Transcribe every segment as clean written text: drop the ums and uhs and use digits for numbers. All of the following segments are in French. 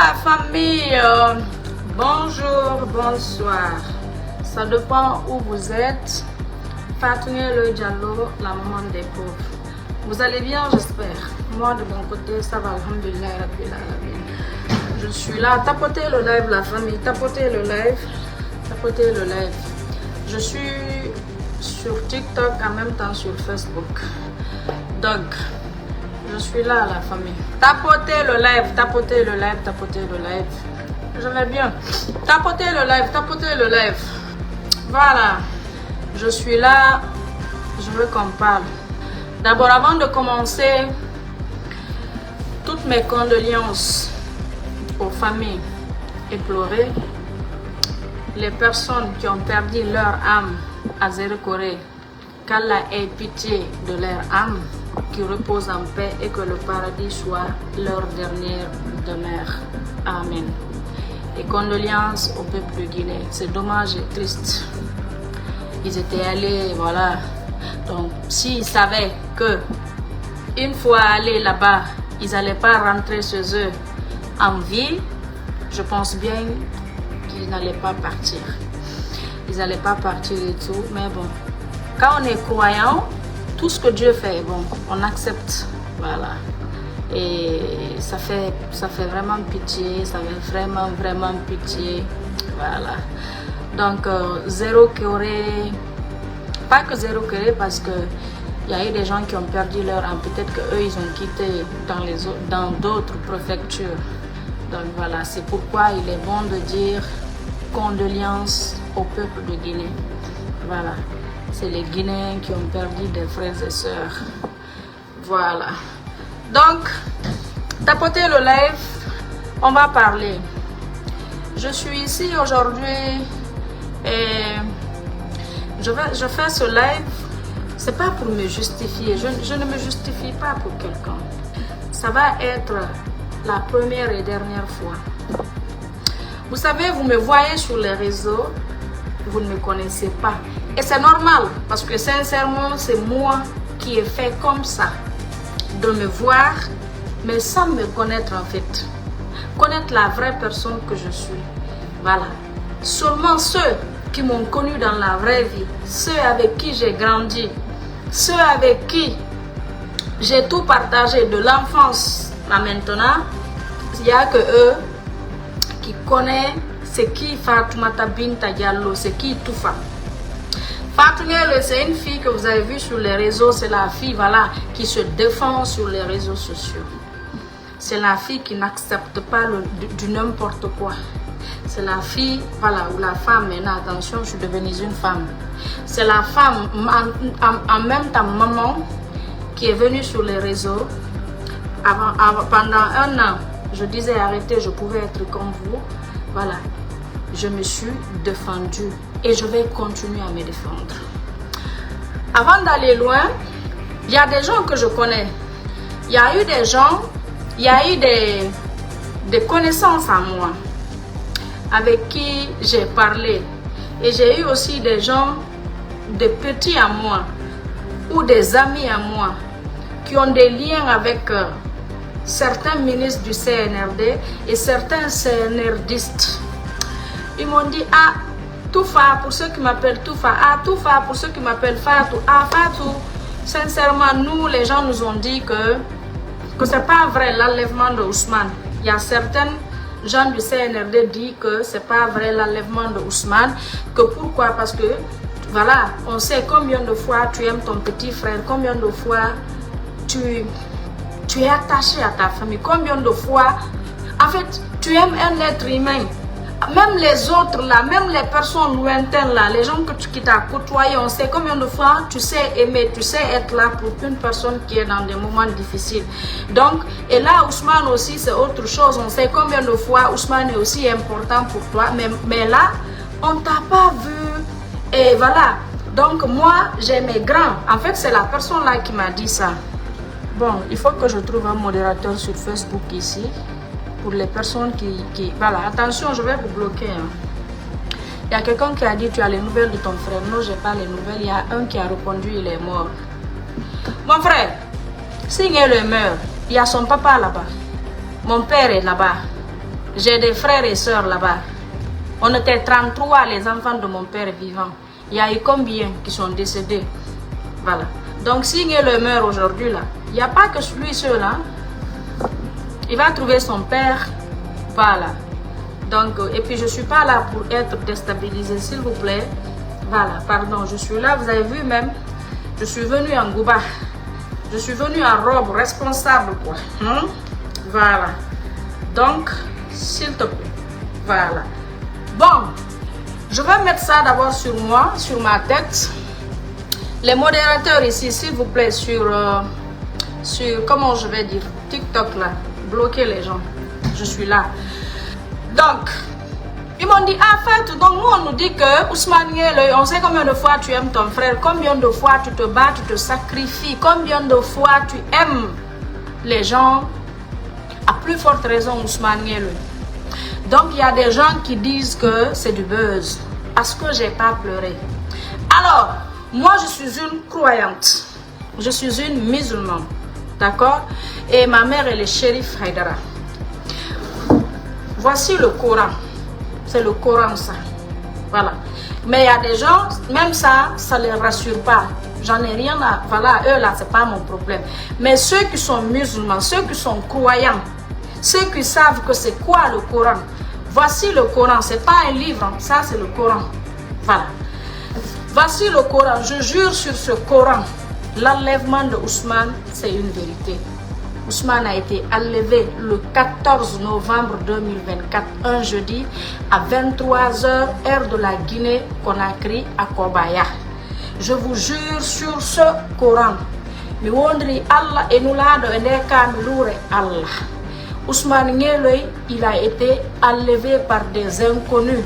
la famille, bonjour, bonsoir. Ça dépend où vous êtes. Fatoumata Diallo, la maman des pauvres. Vous allez bien, j'espère. Moi, de mon côté, ça va, alhamdulillah, rabbil alamin. Je suis là. Tapotez le live, la famille. Tapotez le live. Tapotez le live. Je suis sur TikTok en même temps sur Facebook. Donc, je suis là, la famille. Tapotez le live, tapotez le live, tapotez le live. Je vais bien. Tapotez le live, tapotez le live. Voilà. Je suis là. Je veux qu'on parle. D'abord, avant de commencer, toutes mes condoléances aux familles éplorées, les personnes qui ont perdu leur âme à Zéro Corée, qu'Allah ait pitié de leur âme, qui repose en paix et que le paradis soit leur dernière demeure. Amen. Et condoléances au peuple guinéen. C'est dommage et triste. Ils étaient allés, voilà. Donc, s'ils savaient que une fois allés là-bas, ils n'allaient pas rentrer chez eux en vie, je pense bien qu'ils n'allaient pas partir. Ils n'allaient pas partir et tout, mais bon. Quand on est croyant, tout ce que Dieu fait, bon, on accepte, voilà. Et ça fait vraiment pitié, ça fait vraiment pitié, voilà. Donc, Zéro Corée, pas que Zéro Corée, parce que il y a eu des gens qui ont perdu leur âme, peut-être qu'eux, ils ont quitté dans d'autres préfectures. Donc voilà, c'est pourquoi il est bon de dire condoléances au peuple de Guinée. Voilà. C'est les Guinéens qui ont perdu des frères et sœurs. Voilà. Donc, tapotez le live. On va parler. Je suis ici aujourd'hui et je fais ce live. C'est pas pour me justifier. Je ne me justifie pas pour quelqu'un. Ça va être la première et dernière fois. Vous savez, vous me voyez sur les réseaux. Vous ne me connaissez pas. Et c'est normal, parce que sincèrement, c'est moi qui ai fait comme ça, de me voir, mais sans me connaître en fait. Connaître la vraie personne que je suis. Voilà. Seulement ceux qui m'ont connu dans la vraie vie, ceux avec qui j'ai grandi, ceux avec qui j'ai tout partagé de l'enfance à maintenant, il n'y a que eux qui connaissent c'est qui Fatoumata Binta Diallo, c'est qui Toufa. Fatoumata, c'est une fille que vous avez vue sur les réseaux, c'est la fille voilà, qui se défend sur les réseaux sociaux. C'est la fille qui n'accepte pas du n'importe quoi. C'est la fille, voilà, ou la femme, maintenant attention, je suis devenue une femme. C'est la femme, en même temps maman, qui est venue sur les réseaux. Pendant un an, je disais arrêtez, je pouvais être comme vous. Voilà. Je me suis défendue et je vais continuer à me défendre. Avant d'aller loin, il y a des gens que je connais. Il y a eu des gens, il y a eu des connaissances à moi avec qui j'ai parlé. Et j'ai eu aussi des gens, des petits à moi ou des amis à moi qui ont des liens avec certains ministres du CNRD et certains CNRDistes. Ils m'ont dit, ah, Toufa, pour ceux qui m'appellent Toufa, ah, Toufa, pour ceux qui m'appellent Fatou, ah, Fatou. Sincèrement, nous, les gens nous ont dit que ce n'est pas vrai l'enlèvement de Ousmane. Il y a certains gens du CNRD qui disent que ce n'est pas vrai l'enlèvement de Ousmane. Que pourquoi? Parce que, voilà, on sait combien de fois tu aimes ton petit frère, combien de fois tu es attaché à ta famille, combien de fois, en fait, tu aimes un être humain. Même les autres là, même les personnes lointaines là, les gens qui t'ont côtoyé, on sait combien de fois tu sais aimer, tu sais être là pour une personne qui est dans des moments difficiles. Donc, et là, Ousmane aussi, c'est autre chose. On sait combien de fois Ousmane est aussi important pour toi. Mais là, on t'a pas vu. Et voilà. Donc, moi, j'ai mes grands. En fait, c'est la personne là qui m'a dit ça. Bon, il faut que je trouve un modérateur sur Facebook ici. Pour les personnes qui... Voilà, attention, je vais vous bloquer. Hein. Il y a quelqu'un qui a dit, tu as les nouvelles de ton frère. Non, je n'ai pas les nouvelles. Il y a un qui a répondu, il est mort. Mon frère, s'il est mort, il y a son papa là-bas. Mon père est là-bas. J'ai des frères et sœurs là-bas. On était 33, les enfants de mon père vivant. Il y a eu combien qui sont décédés? Voilà. Donc, si Nielo meurt aujourd'hui, là, il n'y a pas que lui seul. Hein? Il va trouver son père. Voilà. Donc, et puis, je ne suis pas là pour être déstabilisée, s'il vous plaît. Voilà, pardon, je suis là, vous avez vu même. Je suis venue en Gouba. Je suis venue en robe responsable, quoi. Voilà. Donc, s'il te plaît. Voilà. Bon, je vais mettre ça d'abord sur moi, sur ma tête. Les modérateurs ici, s'il vous plaît, sur comment je vais dire, TikTok là, bloquez les gens. Je suis là. Donc, ils m'ont dit, ah, fait, donc nous on nous dit que Ousmane Nielo, on sait combien de fois tu aimes ton frère, combien de fois tu te bats, tu te sacrifies, combien de fois tu aimes les gens, à plus forte raison Ousmane Nielo. Donc il y a des gens qui disent que c'est du buzz, parce que j'ai pas pleuré. Alors, moi je suis une croyante, je suis une musulmane, d'accord? Et ma mère elle est Chérif Haïdara. Voici le Coran. C'est le Coran ça. Voilà. Mais il y a des gens, même ça, ça ne les rassure pas. J'en ai rien à... Voilà, eux là, c'est pas mon problème. Mais ceux qui sont musulmans, ceux qui sont croyants, ceux qui savent que c'est quoi le Coran. Voici le Coran. C'est pas un livre, hein. Ça c'est le Coran. Voilà. Voici le Coran. Je jure sur ce Coran. L'enlèvement de Ousmane, c'est une vérité. Ousmane a été enlevé le 14 novembre 2024, un jeudi, à 23h, heure de la Guinée-Conakry, à Kobaya. Je vous jure sur ce Coran. Mi wondri Allah et nous là de Allah. Ousmane Nielo, il a été enlevé par des inconnus,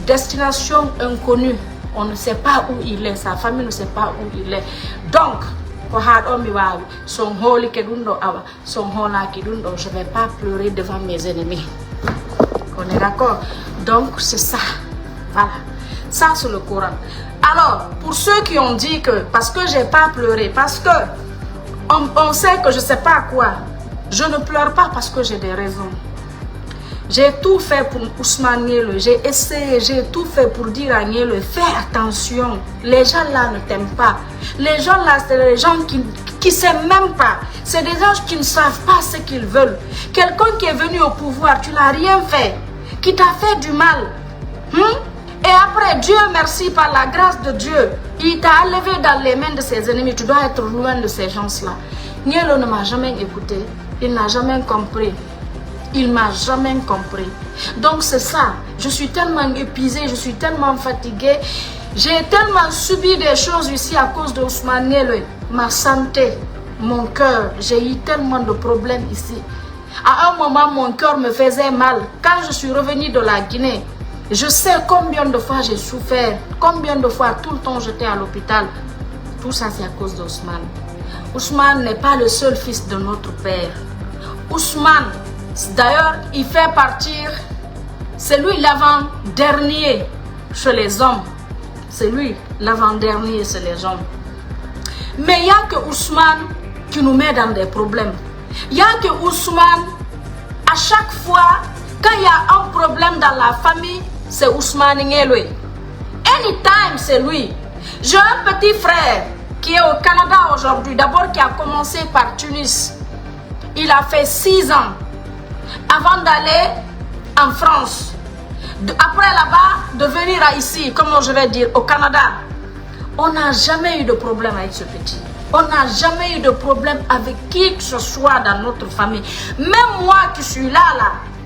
destination inconnue. On ne sait pas où il est, sa famille ne sait pas où il est. Donc, je ne vais pas pleurer devant mes ennemis. On est d'accord? Donc, c'est ça. Voilà. Ça, c'est le Coran. Alors, pour ceux qui ont dit que, parce que je n'ai pas pleuré, parce que on sait que je ne sais pas quoi, je ne pleure pas parce que j'ai des raisons. J'ai tout fait pour Ousmane Nielo. J'ai essayé, j'ai tout fait pour dire à Nielo, fais attention. Les gens là ne t'aiment pas. Les gens là, c'est les gens qui ne s'aiment même pas. C'est des gens qui ne savent pas ce qu'ils veulent. Quelqu'un qui est venu au pouvoir, tu n'as rien fait, qui t'a fait du mal. Et après, Dieu merci, par la grâce de Dieu, il t'a enlevé dans les mains de ses ennemis. Tu dois être loin de ces gens-là. Nielo ne m'a jamais écouté. Il n'a jamais compris. Il m'a jamais compris. Donc c'est ça. Je suis tellement épuisée, je suis tellement fatiguée. J'ai tellement subi des choses ici à cause de Ousmane Nielo. Ma santé, mon cœur, j'ai eu tellement de problèmes ici. À un moment, mon cœur me faisait mal. Quand je suis revenue de la Guinée, je sais combien de fois j'ai souffert, combien de fois tout le temps j'étais à l'hôpital. Tout ça, c'est à cause d'Ousmane. Ousmane n'est pas le seul fils de notre père. Ousmane, d'ailleurs, il fait partir, c'est lui l'avant-dernier chez les hommes. C'est lui l'avant-dernier chez les hommes. Mais il n'y a que Ousmane qui nous met dans des problèmes. Il n'y a que Ousmane, à chaque fois, quand il y a un problème dans la famille, c'est Ousmane Nielo. Anytime, c'est lui. J'ai un petit frère qui est au Canada aujourd'hui, d'abord qui a commencé par Tunis. Il a fait 6 ans avant d'aller en France. Après là-bas, de venir ici, comment je vais dire, au Canada. On n'a jamais eu de problème avec ce petit. On n'a jamais eu de problème avec qui que ce soit dans notre famille. Même moi qui suis là,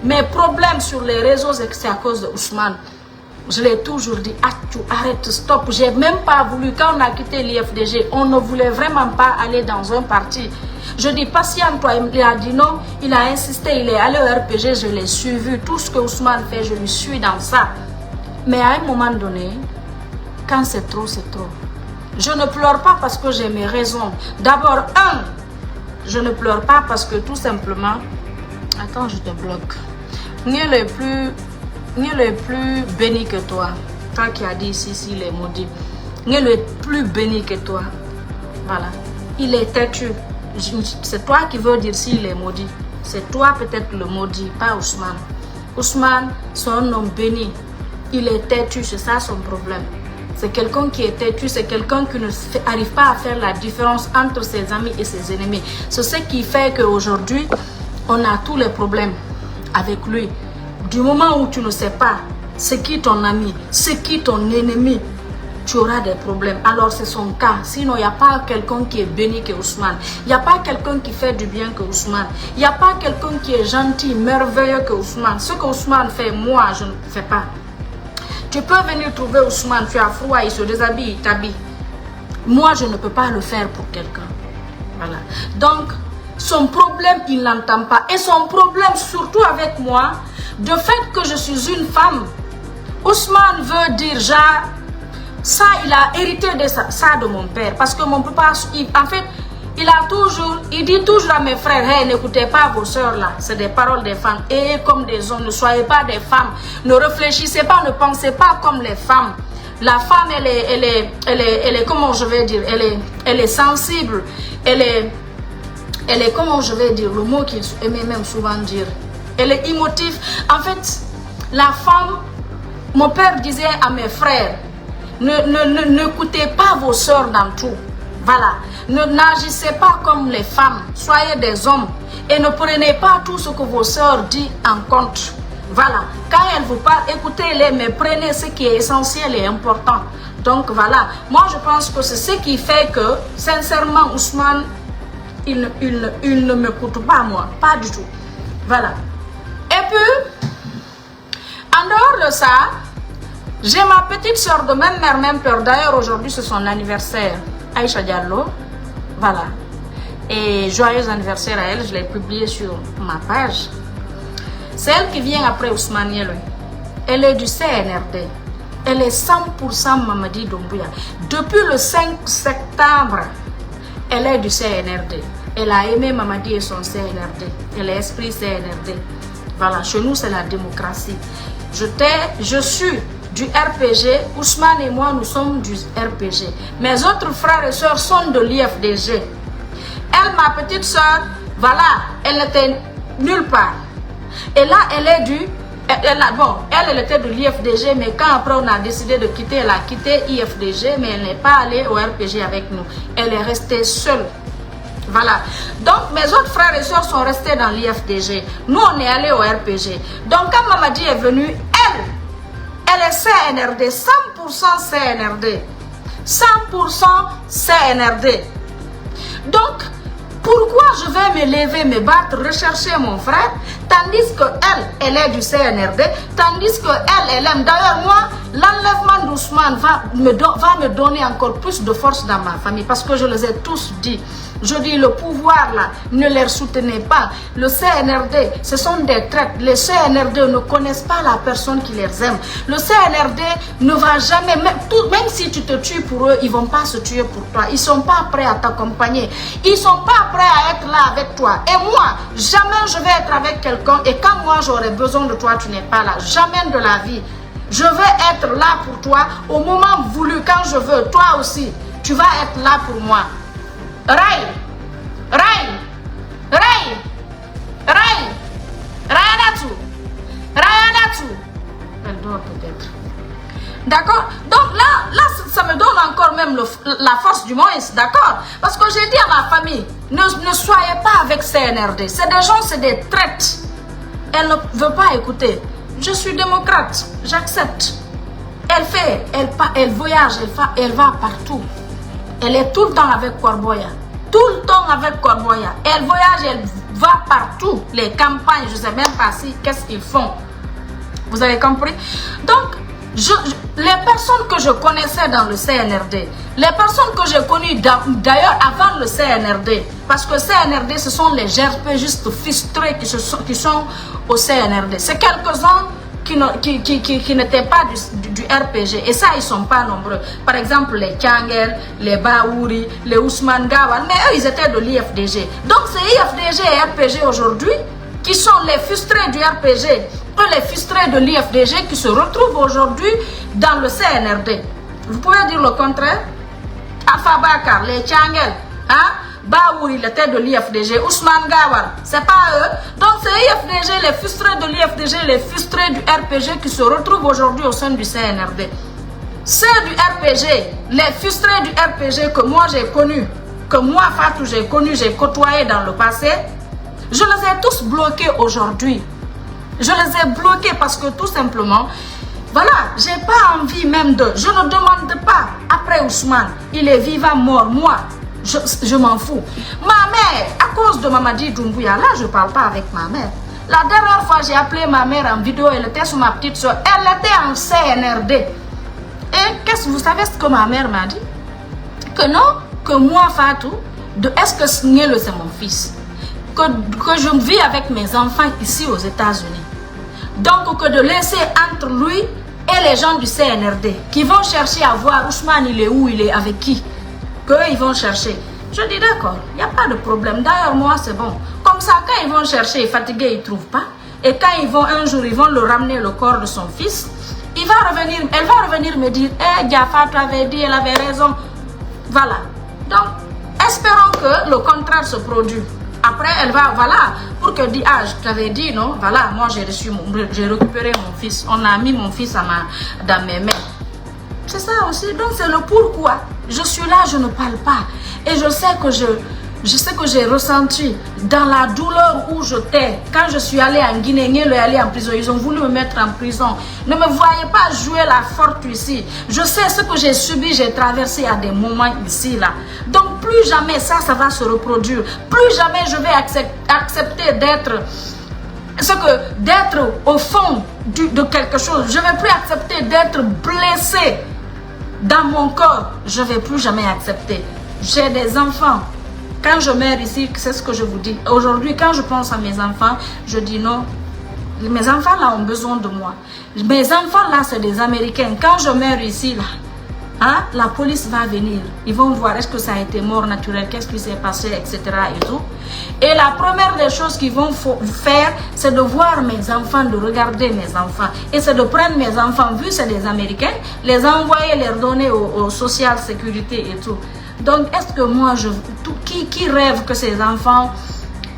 mes problèmes sur les réseaux, c'est à cause de Ousmane. Je l'ai toujours dit, arrête, stop. J'ai même pas voulu, quand on a quitté l'IFDG, on ne voulait vraiment pas aller dans un parti. Je dis, patiente-toi, il a dit non, il a insisté, il est allé au RPG, je l'ai suivi. Tout ce que Ousmane fait, je lui suis dans ça. Mais à un moment donné, quand c'est trop, c'est trop. Je ne pleure pas parce que j'ai mes raisons. D'abord, je ne pleure pas parce que tout simplement... Attends, je te bloque. Nielo est plus béni que toi. Toi qui as dit ici, il est maudit. Nielo est plus béni que toi. Voilà. Il est têtu. C'est toi qui veux dire s'il est maudit. C'est toi peut-être le maudit, pas Ousmane. Ousmane, c'est un homme béni. Il est têtu, c'est ça son problème. C'est quelqu'un qui est têtu, c'est quelqu'un qui n'arrive pas à faire la différence entre ses amis et ses ennemis. C'est ce qui fait qu'aujourd'hui, on a tous les problèmes avec lui. Du moment où tu ne sais pas c'est qui ton ami, c'est qui ton ennemi, tu auras des problèmes. Alors c'est son cas. Sinon, il n'y a pas quelqu'un qui est béni que Ousmane. Il n'y a pas quelqu'un qui fait du bien que Ousmane. Il n'y a pas quelqu'un qui est gentil, merveilleux que Ousmane. Ce que Ousmane fait, moi, je ne fais pas. Tu peux venir trouver Ousmane, tu as froid, il se déshabille, il t'habille. Moi, je ne peux pas le faire pour quelqu'un. Voilà. Donc, son problème, il n'entend pas. Et son problème, surtout avec moi, de fait que je suis une femme, Ousmane veut dire, genre, ça, il a hérité de ça de mon père. Parce que mon papa, en fait, il dit toujours à mes frères, hey, n'écoutez pas vos soeurs là, c'est des paroles des femmes. Et comme des hommes, ne soyez pas des femmes. Ne réfléchissez pas, ne pensez pas comme les femmes. La femme, elle est comment je vais dire, elle est sensible, elle est, comment je vais dire, le mot qu'il aimait même souvent dire. Elle est émotive. En fait, la femme, mon père disait à mes frères, n'écoutez pas vos soeurs dans tout. Voilà. N'agissez pas comme les femmes. Soyez des hommes. Et ne prenez pas tout ce que vos soeurs disent en compte. Voilà. Quand elles vous parlent, écoutez-les, mais prenez ce qui est essentiel et important. Donc voilà. Moi, je pense que c'est ce qui fait que, sincèrement, Ousmane, il ne m'écoute pas, moi. Pas du tout. Voilà. Et puis, en dehors de ça, j'ai ma petite soeur de même mère, même père. D'ailleurs, aujourd'hui, c'est son anniversaire. Aïcha Diallo. Voilà. Et joyeux anniversaire à elle. Je l'ai publié sur ma page. C'est elle qui vient après Ousmane Yelo. Elle est du CNRD. Elle est 100% Mamadi Doumbouya. Depuis le 5 septembre, elle est du CNRD. Elle a aimé Mamadi et son CNRD. Elle est esprit CNRD. Voilà, chez nous, c'est la démocratie. Je suis du RPG. Ousmane et moi, nous sommes du RPG. Mes autres frères et sœurs sont de l'IFDG. Elle, ma petite sœur, voilà, elle n'était nulle part. Et là, elle est du... Elle était de l'IFDG, mais quand après on a décidé de quitter, elle a quitté IFDG, mais elle n'est pas allée au RPG avec nous. Elle est restée seule. Voilà. Donc, mes autres frères et sœurs sont restés dans l'IFDG. Nous, on est allés au RPG. Donc, quand Mamadi est venue, elle est CNRD, 100% CNRD. 100% CNRD. Donc, pourquoi je vais me lever, me battre, rechercher mon frère, tandis que elle est du CNRD, tandis que elle aime. D'ailleurs, moi, l'enlèvement d'Ousmane va me donner encore plus de force dans ma famille, parce que je les ai tous dit. Je dis, le pouvoir là, ne les soutenez pas. Le CNRD, ce sont des traites. Les CNRD ne connaissent pas la personne qui les aime. Le CNRD ne va jamais, même si tu te tues pour eux, ils ne vont pas se tuer pour toi. Ils ne sont pas prêts à t'accompagner. Ils ne sont pas prêts à être là avec toi. Et moi, jamais je vais être avec quelqu'un. Et quand moi j'aurai besoin de toi, tu n'es pas là. Jamais de la vie. Je vais être là pour toi au moment voulu, quand je veux. Toi aussi, tu vas être là pour moi. Ray, elle dort peut-être. D'accord? Donc là, ça me donne encore même la force du moins, d'accord? Parce que j'ai dit à ma famille, ne soyez pas avec CNRD. C'est des gens, c'est des traites. Elle ne veut pas écouter. Je suis démocrate, j'accepte. Elle voyage, elle va partout. Elle est tout le temps avec Corboya. Tout le temps avec Corboya. Elle voyage, elle va partout. Les campagnes, je ne sais même pas si, qu'est-ce qu'ils font. Vous avez compris? Donc, les personnes que je connaissais dans le CNRD, les personnes que j'ai connues d'ailleurs avant le CNRD, parce que CNRD, ce sont les GRPgistes frustrés qui sont au CNRD. C'est quelques-uns qui n'étaient pas du RPG. Et ça, ils ne sont pas nombreux. Par exemple, les Tchangel, les Baouri, les Ousmane Gawal, mais eux, ils étaient de l'IFDG. Donc, c'est IFDG et RPG aujourd'hui qui sont les frustrés du RPG. Eux, les frustrés de l'IFDG qui se retrouvent aujourd'hui dans le CNRD. Vous pouvez dire le contraire? Alpha Bakar, les Tchangel, hein? Baour, il était de l'IFDG, Ousmane Gawal, c'est pas eux. Donc c'est l'IFDG, les frustrés de l'IFDG, les frustrés du RPG qui se retrouvent aujourd'hui au sein du CNRD. Ceux du RPG, les frustrés du RPG que moi j'ai connus, que moi Fatou j'ai connu, j'ai côtoyé dans le passé, je les ai tous bloqués aujourd'hui. Je les ai bloqués parce que tout simplement, voilà, j'ai pas envie même de... Je ne demande pas, après Ousmane, il est vivant, mort, moi, je m'en fous. Ma mère, à cause de Mamadi Doumbouya, là je parle pas avec ma mère. La dernière fois j'ai appelé ma mère en vidéo, elle était sur ma petite soeur, elle était en CNRD. Et qu'est-ce que vous savez ce que ma mère m'a dit? Que non, que moi Fatou, est-ce que Snele c'est mon fils? Que je vis avec mes enfants ici aux États-Unis. Donc que de laisser entre lui et les gens du CNRD qui vont chercher à voir Ousmane il est où, il est avec qui, qu'eux ils vont chercher. Je dis d'accord, il n'y a pas de problème. D'ailleurs moi c'est bon. Comme ça quand ils vont chercher, fatigué ils ne trouvent pas. Et quand ils vont un jour, ils vont le ramener le corps de son fils. Il va revenir, elle va revenir me dire, eh Diafa, tu avais dit, elle avait raison. Voilà. Donc, espérons que le contraire se produise. Après, elle va, voilà, pour que dit, ah, je t'avais dit, non, voilà, moi j'ai récupéré mon fils. On a mis mon fils dans mes mains. C'est ça aussi. Donc, c'est le pourquoi. Je suis là, je ne parle pas. Et je sais que j'ai ressenti dans la douleur où j'étais. Quand je suis allée en Guinée, Niel est allé en prison. Ils ont voulu me mettre en prison. Ne me voyez pas jouer la forte ici. Je sais ce que j'ai subi, j'ai traversé à des moments ici, là. Donc plus jamais ça va se reproduire. Plus jamais je vais accepter d'être au fond de quelque chose. Je ne vais plus accepter d'être blessé dans mon corps. Je ne vais plus jamais accepter. J'ai des enfants. Quand je meurs ici, c'est ce que je vous dis. Aujourd'hui, quand je pense à mes enfants, je dis non. Mes enfants là ont besoin de moi. Mes enfants là, c'est des Américains. Quand je meurs ici, là, hein, la police va venir. Ils vont voir est-ce que ça a été mort naturelle, qu'est-ce qui s'est passé, etc. Et tout. Et la première des choses qu'ils vont faire, c'est de voir mes enfants, de regarder mes enfants. Et c'est de prendre mes enfants, vu c'est des Américains, les envoyer, les donner au social sécurité et tout. Donc, est-ce que moi, qui rêve que ses enfants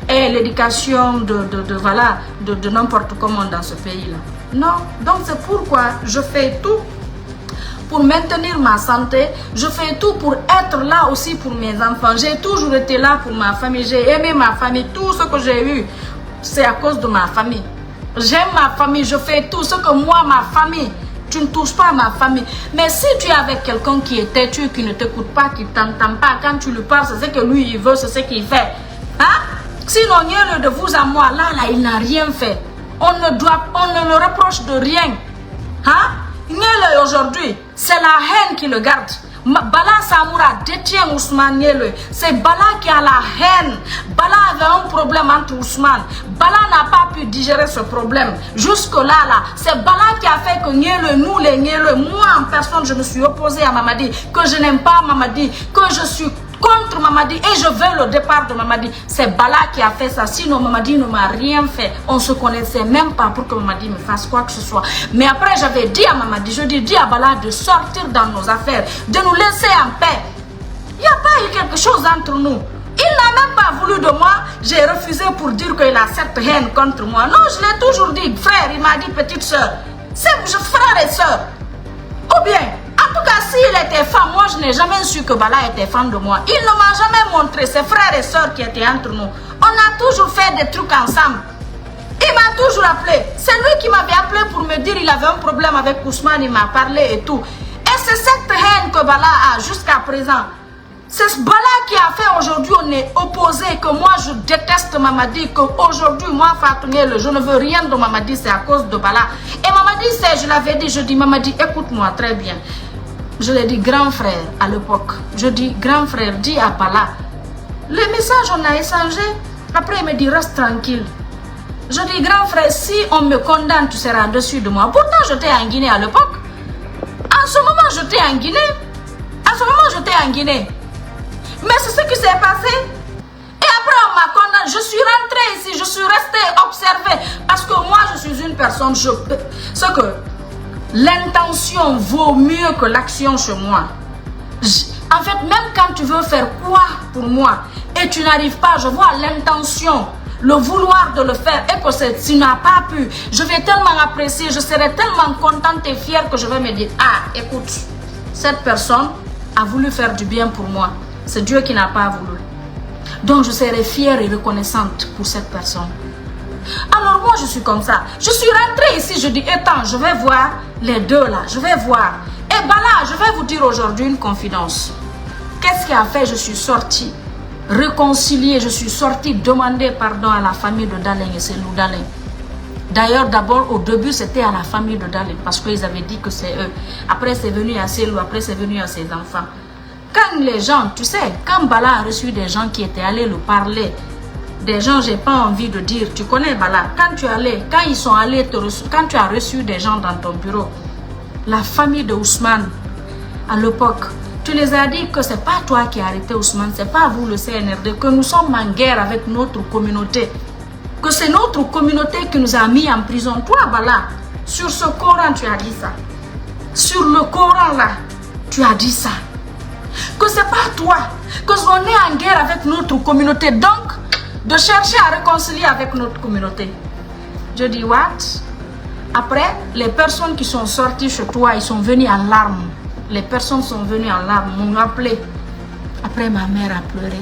aient l'éducation de n'importe comment dans ce pays-là? Non. Donc, c'est pourquoi je fais tout pour maintenir ma santé. Je fais tout pour être là aussi pour mes enfants. J'ai toujours été là pour ma famille. J'ai aimé ma famille. Tout ce que j'ai eu, c'est à cause de ma famille. J'aime ma famille. Je fais tout ce que moi, ma famille... Tu ne touches pas à ma famille. Mais si tu es avec quelqu'un qui est têtu, qui ne t'écoute pas, qui ne t'entend pas, quand tu lui parles, c'est ce que lui il veut, c'est ce qu'il fait. Hein? Sinon, rien de vous à moi, là, il n'a rien fait. On ne le reproche de rien. Hein? Aujourd'hui, c'est la haine qui le garde. Bala Samoura détient Ousmane Niele. C'est Bala qui a la haine. Bala avait un problème entre Ousmane. Bala n'a pas pu digérer ce problème. Jusque-là, c'est Bala qui a fait que Niele, nous les Niele, moi en personne, je me suis opposée à Mamadi, que je n'aime pas Mamadi, que je suis contre Mamadi et je veux le départ de Mamadi. C'est Bala qui a fait ça. Sinon, Mamadi ne m'a rien fait. On ne se connaissait même pas pour que Mamadi me fasse quoi que ce soit. Mais après, j'avais dit à Mamadi, je dis à Bala de sortir dans nos affaires, de nous laisser en paix. Il n'y a pas eu quelque chose entre nous. Il n'a même pas voulu de moi. J'ai refusé pour dire qu'il a cette haine contre moi. Non, je l'ai toujours dit. Frère, il m'a dit petite soeur. C'est frère et soeur. Ou bien... En tout cas, s'il était fan, moi je n'ai jamais su que Bala était fan de moi. Il ne m'a jamais montré ses frères et sœurs qui étaient entre nous. On a toujours fait des trucs ensemble. Il m'a toujours appelé. C'est lui qui m'avait appelé pour me dire qu'il avait un problème avec Ousmane. Il m'a parlé et tout. Et c'est cette haine que Bala a jusqu'à présent. C'est ce Bala qui a fait aujourd'hui, on est opposé, que moi je déteste Mamadi, qu'aujourd'hui moi Fatou Niele, je ne veux rien de Mamadi, c'est à cause de Bala. Et Mamadi, je l'avais dit, je dis Mamadi, écoute-moi très bien. Je l'ai dit grand frère à l'époque. Je dis grand frère, dis à Bala. Les messages on a échangé. Après il me dit reste tranquille. Je dis grand frère, si on me condamne, tu seras dessus de moi. Pourtant j'étais en Guinée à l'époque. En ce moment j'étais en Guinée. Mais c'est ce qui s'est passé. Et après on m'a condamné. Je suis rentrée ici, je suis restée observer. Parce que moi je suis une personne, l'intention vaut mieux que l'action chez moi. En fait, même quand tu veux faire quoi pour moi et et tu n'arrives pas, je vois l'intention, le vouloir de le faire et que tu n'as pas pu, je vais tellement apprécier, je serai tellement contente et fière que je vais me dire, ah, écoute, cette personne a voulu faire du bien pour moi. C'est Dieu qui n'a pas voulu. Donc je serai fière et reconnaissante pour cette personne. Alors moi je suis comme ça. Je suis rentrée ici, je dis, attends, je vais voir les deux là, je vais voir. Et ben là, je vais vous dire aujourd'hui une confidence. Qu'est-ce qui a fait? Je suis sortie réconciliée, je suis sortie demander pardon à la famille de Dalin et Selou Dalin. D'ailleurs, d'abord, au début, c'était à la famille de Dalin parce qu'ils avaient dit que c'est eux. Après, c'est venu à Selou, après, c'est venu à ses enfants. Quand les gens, tu sais, quand Bala a reçu des gens qui étaient allés le parler, des gens, j'ai pas envie de dire, tu connais Bala, quand tu allais, quand ils sont allés quand tu as reçu des gens dans ton bureau, la famille de Ousmane, à l'époque, tu les as dit que c'est pas toi qui as arrêté Ousmane, c'est pas vous le CNRD, que nous sommes en guerre avec notre communauté, que c'est notre communauté qui nous a mis en prison. Toi, Bala, sur ce Coran, tu as dit ça. Sur le Coran, là, tu as dit ça. Que c'est pas toi, que on est en guerre avec notre communauté, donc de chercher à réconcilier avec notre communauté. Je dis, what? Après, les personnes qui sont sorties chez toi, ils sont venus en larmes. Les personnes sont venues en larmes, m'ont appelé. Après, ma mère a pleuré.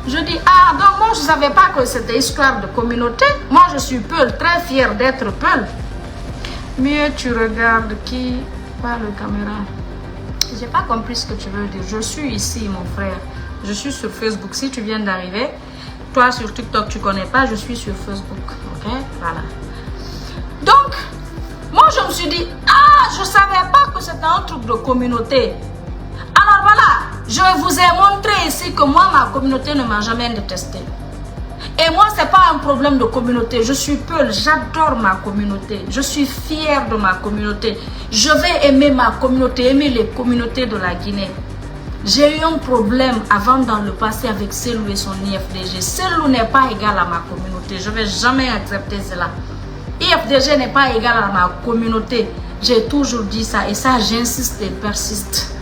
Je dis, ah, donc moi, je ne savais pas que c'était histoire de communauté. Moi, je suis Peul, très fière d'être Peul. Mieux tu regardes qui par le caméra. Je n'ai pas compris ce que tu veux dire. Je suis ici, mon frère. Je suis sur Facebook. Si tu viens d'arriver, toi, sur TikTok, tu ne connais pas, je suis sur Facebook. Ok? Voilà. Donc, moi, je me suis dit, ah, je ne savais pas que c'était un truc de communauté. Alors voilà, je vous ai montré ici que moi, ma communauté ne m'a jamais détesté. Et moi, ce n'est pas un problème de communauté. Je suis Peul, j'adore ma communauté. Je suis fière de ma communauté. Je vais aimer ma communauté, aimer les communautés de la Guinée. J'ai eu un problème avant dans le passé avec Selou et son IFDG. Selou n'est pas égal à ma communauté. Je ne vais jamais accepter cela. IFDG n'est pas égal à ma communauté. J'ai toujours dit ça et ça, j'insiste et persiste.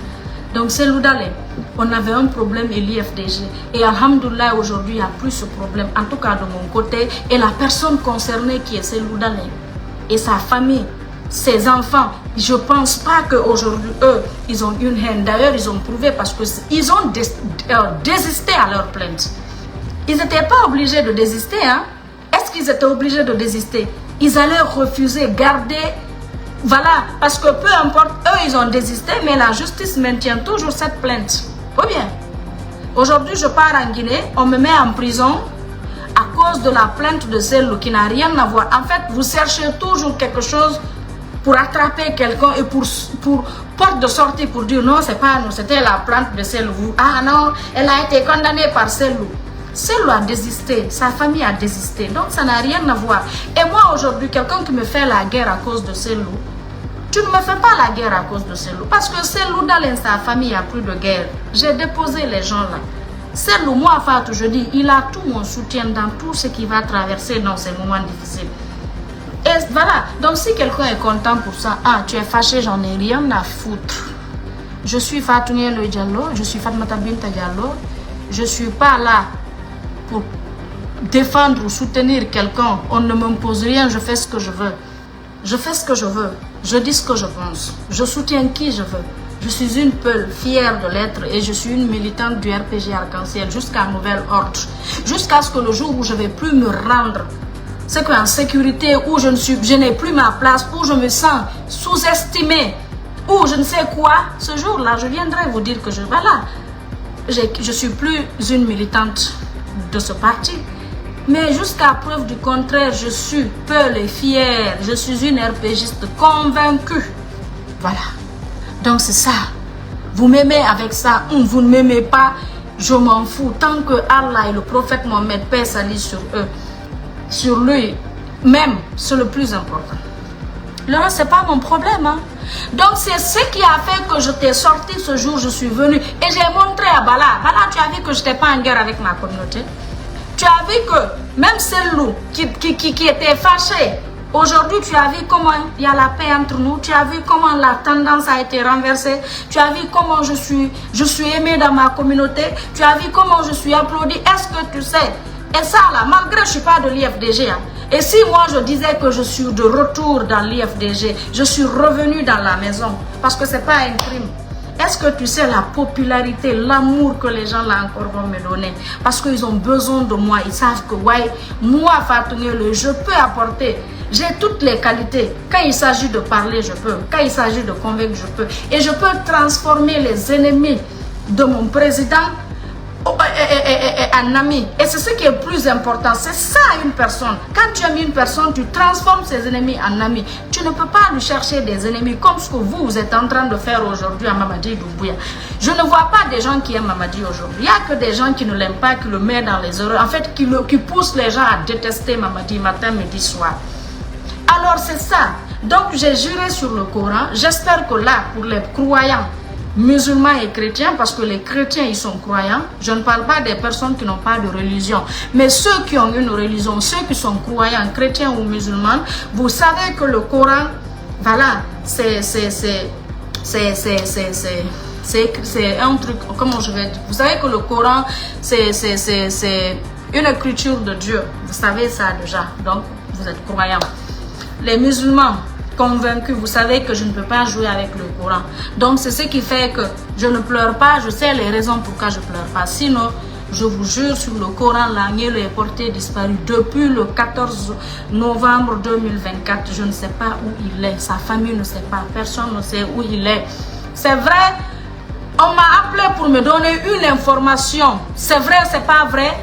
Donc, Selou Dalin, on avait un problème et l'IFDG. Et alhamdoulilah, aujourd'hui, il n'y a plus ce problème. En tout cas, de mon côté, et la personne concernée qui est Selou Dalin et sa famille, ses enfants, je ne pense pas qu'aujourd'hui, eux, ils ont une haine. D'ailleurs, ils ont prouvé parce qu'ils ont désisté à leur plainte. Ils n'étaient pas obligés de désister. Hein? Est-ce qu'ils étaient obligés de désister? Ils allaient refuser, garder. Voilà, parce que peu importe, eux, ils ont désisté, mais la justice maintient toujours cette plainte. Ou bien, aujourd'hui, je pars en Guinée, on me met en prison à cause de la plainte de Selou qui n'a rien à voir. En fait, vous cherchez toujours quelque chose pour attraper quelqu'un et pour porte de sortie pour dire non, c'est pas nous, c'était la plainte de Selou. Ah non, elle a été condamnée par Selou. Selou a désisté, sa famille a désisté, donc ça n'a rien à voir. Et moi aujourd'hui, quelqu'un qui me fait la guerre à cause de Selou, tu ne me fais pas la guerre à cause de Selou, parce que Selou Dalin, sa famille a plus de guerre. J'ai déposé les gens là. Selou, moi Fatou, je dis, il a tout mon soutien dans tout ce qui va traverser dans ces moments difficiles. Et voilà, donc si quelqu'un est content pour ça, ah, tu es fâché, j'en ai rien à foutre. Je suis Fatou Nielo Diallo, je suis Fatoumata Binta Diallo, je ne suis pas là pour défendre ou soutenir quelqu'un. On ne m'impose rien, je fais ce que je veux. Je fais ce que je veux. Je dis ce que je pense. Je soutiens qui je veux. Je suis une Peul fière de l'être et je suis une militante du RPG Arc-en-Ciel jusqu'à nouvel ordre. Jusqu'à ce que le jour où je ne vais plus me rendre, c'est qu'en sécurité, où je n'ai plus ma place, où je me sens sous-estimée, ou je ne sais quoi, ce jour-là, je viendrai vous dire que voilà, je suis plus une militante de ce parti, mais jusqu'à preuve du contraire, je suis Peul et fière, je suis une RPGiste convaincue. Voilà, donc c'est ça. Vous m'aimez avec ça, vous ne m'aimez pas, je m'en fous. Tant que Allah et le prophète Mohammed, paix salut sur eux, sur lui même, c'est le plus important. Le reste, c'est pas mon problème. Hein? Donc, c'est ce qui a fait que je t'ai sorti ce jour, je suis venue. Et j'ai montré à Bala. Bala, tu as vu que je n'étais pas en guerre avec ma communauté. Tu as vu que même Selou qui était fâché Aujourd'hui, tu as vu comment il y a la paix entre nous. Tu as vu comment la tendance a été renversée. Tu as vu comment je suis aimé dans ma communauté. Tu as vu comment je suis applaudi. Est-ce que tu sais? Et ça là, malgré que je ne suis pas de l'IFDG. Hein, et si moi je disais que je suis de retour dans l'IFDG, je suis revenu dans la maison. Parce que ce n'est pas un crime. Est-ce que tu sais la popularité, l'amour que les gens là encore vont me donner? Parce qu'ils ont besoin de moi. Ils savent que ouais, moi, Fatou Nielo, je peux apporter. J'ai toutes les qualités. Quand il s'agit de parler, je peux. Quand il s'agit de convaincre, je peux. Et je peux transformer les ennemis de mon président en ami. Et c'est ce qui est le plus important. C'est ça une personne. Quand tu aimes une personne, tu transformes ses ennemis en amis. Tu ne peux pas lui chercher des ennemis comme ce que vous êtes en train de faire aujourd'hui à Mamadi Doumbouya. Je ne vois pas des gens qui aiment Mamadi aujourd'hui. Il n'y a que des gens qui ne l'aiment pas, qui le mettent dans les erreurs. En fait, qui poussent les gens à détester Mamadi matin, midi, soir. Alors c'est ça. Donc j'ai juré sur le Coran. J'espère que là, pour les croyants, musulmans et chrétiens, parce que les chrétiens ils sont croyants, je ne parle pas des personnes qui n'ont pas de religion, mais ceux qui ont une religion, ceux qui sont croyants, chrétiens ou musulmans, vous savez que le Coran, voilà, c'est un truc, comment je vais dire, vous savez que le Coran c'est une écriture de Dieu, vous savez ça déjà, donc vous êtes croyants. Les musulmans convaincus, vous savez que je ne peux pas jouer avec le Coran. Donc c'est ce qui fait que je ne pleure pas. Je sais les raisons pourquoi je ne pleure pas. Sinon, je vous jure sur le Coran, l'agneau est porté disparu depuis le 14 novembre 2024. Je ne sais pas où il est. Sa famille ne sait pas. Personne ne sait où il est. C'est vrai, on m'a appelé pour me donner une information. C'est vrai, c'est pas vrai.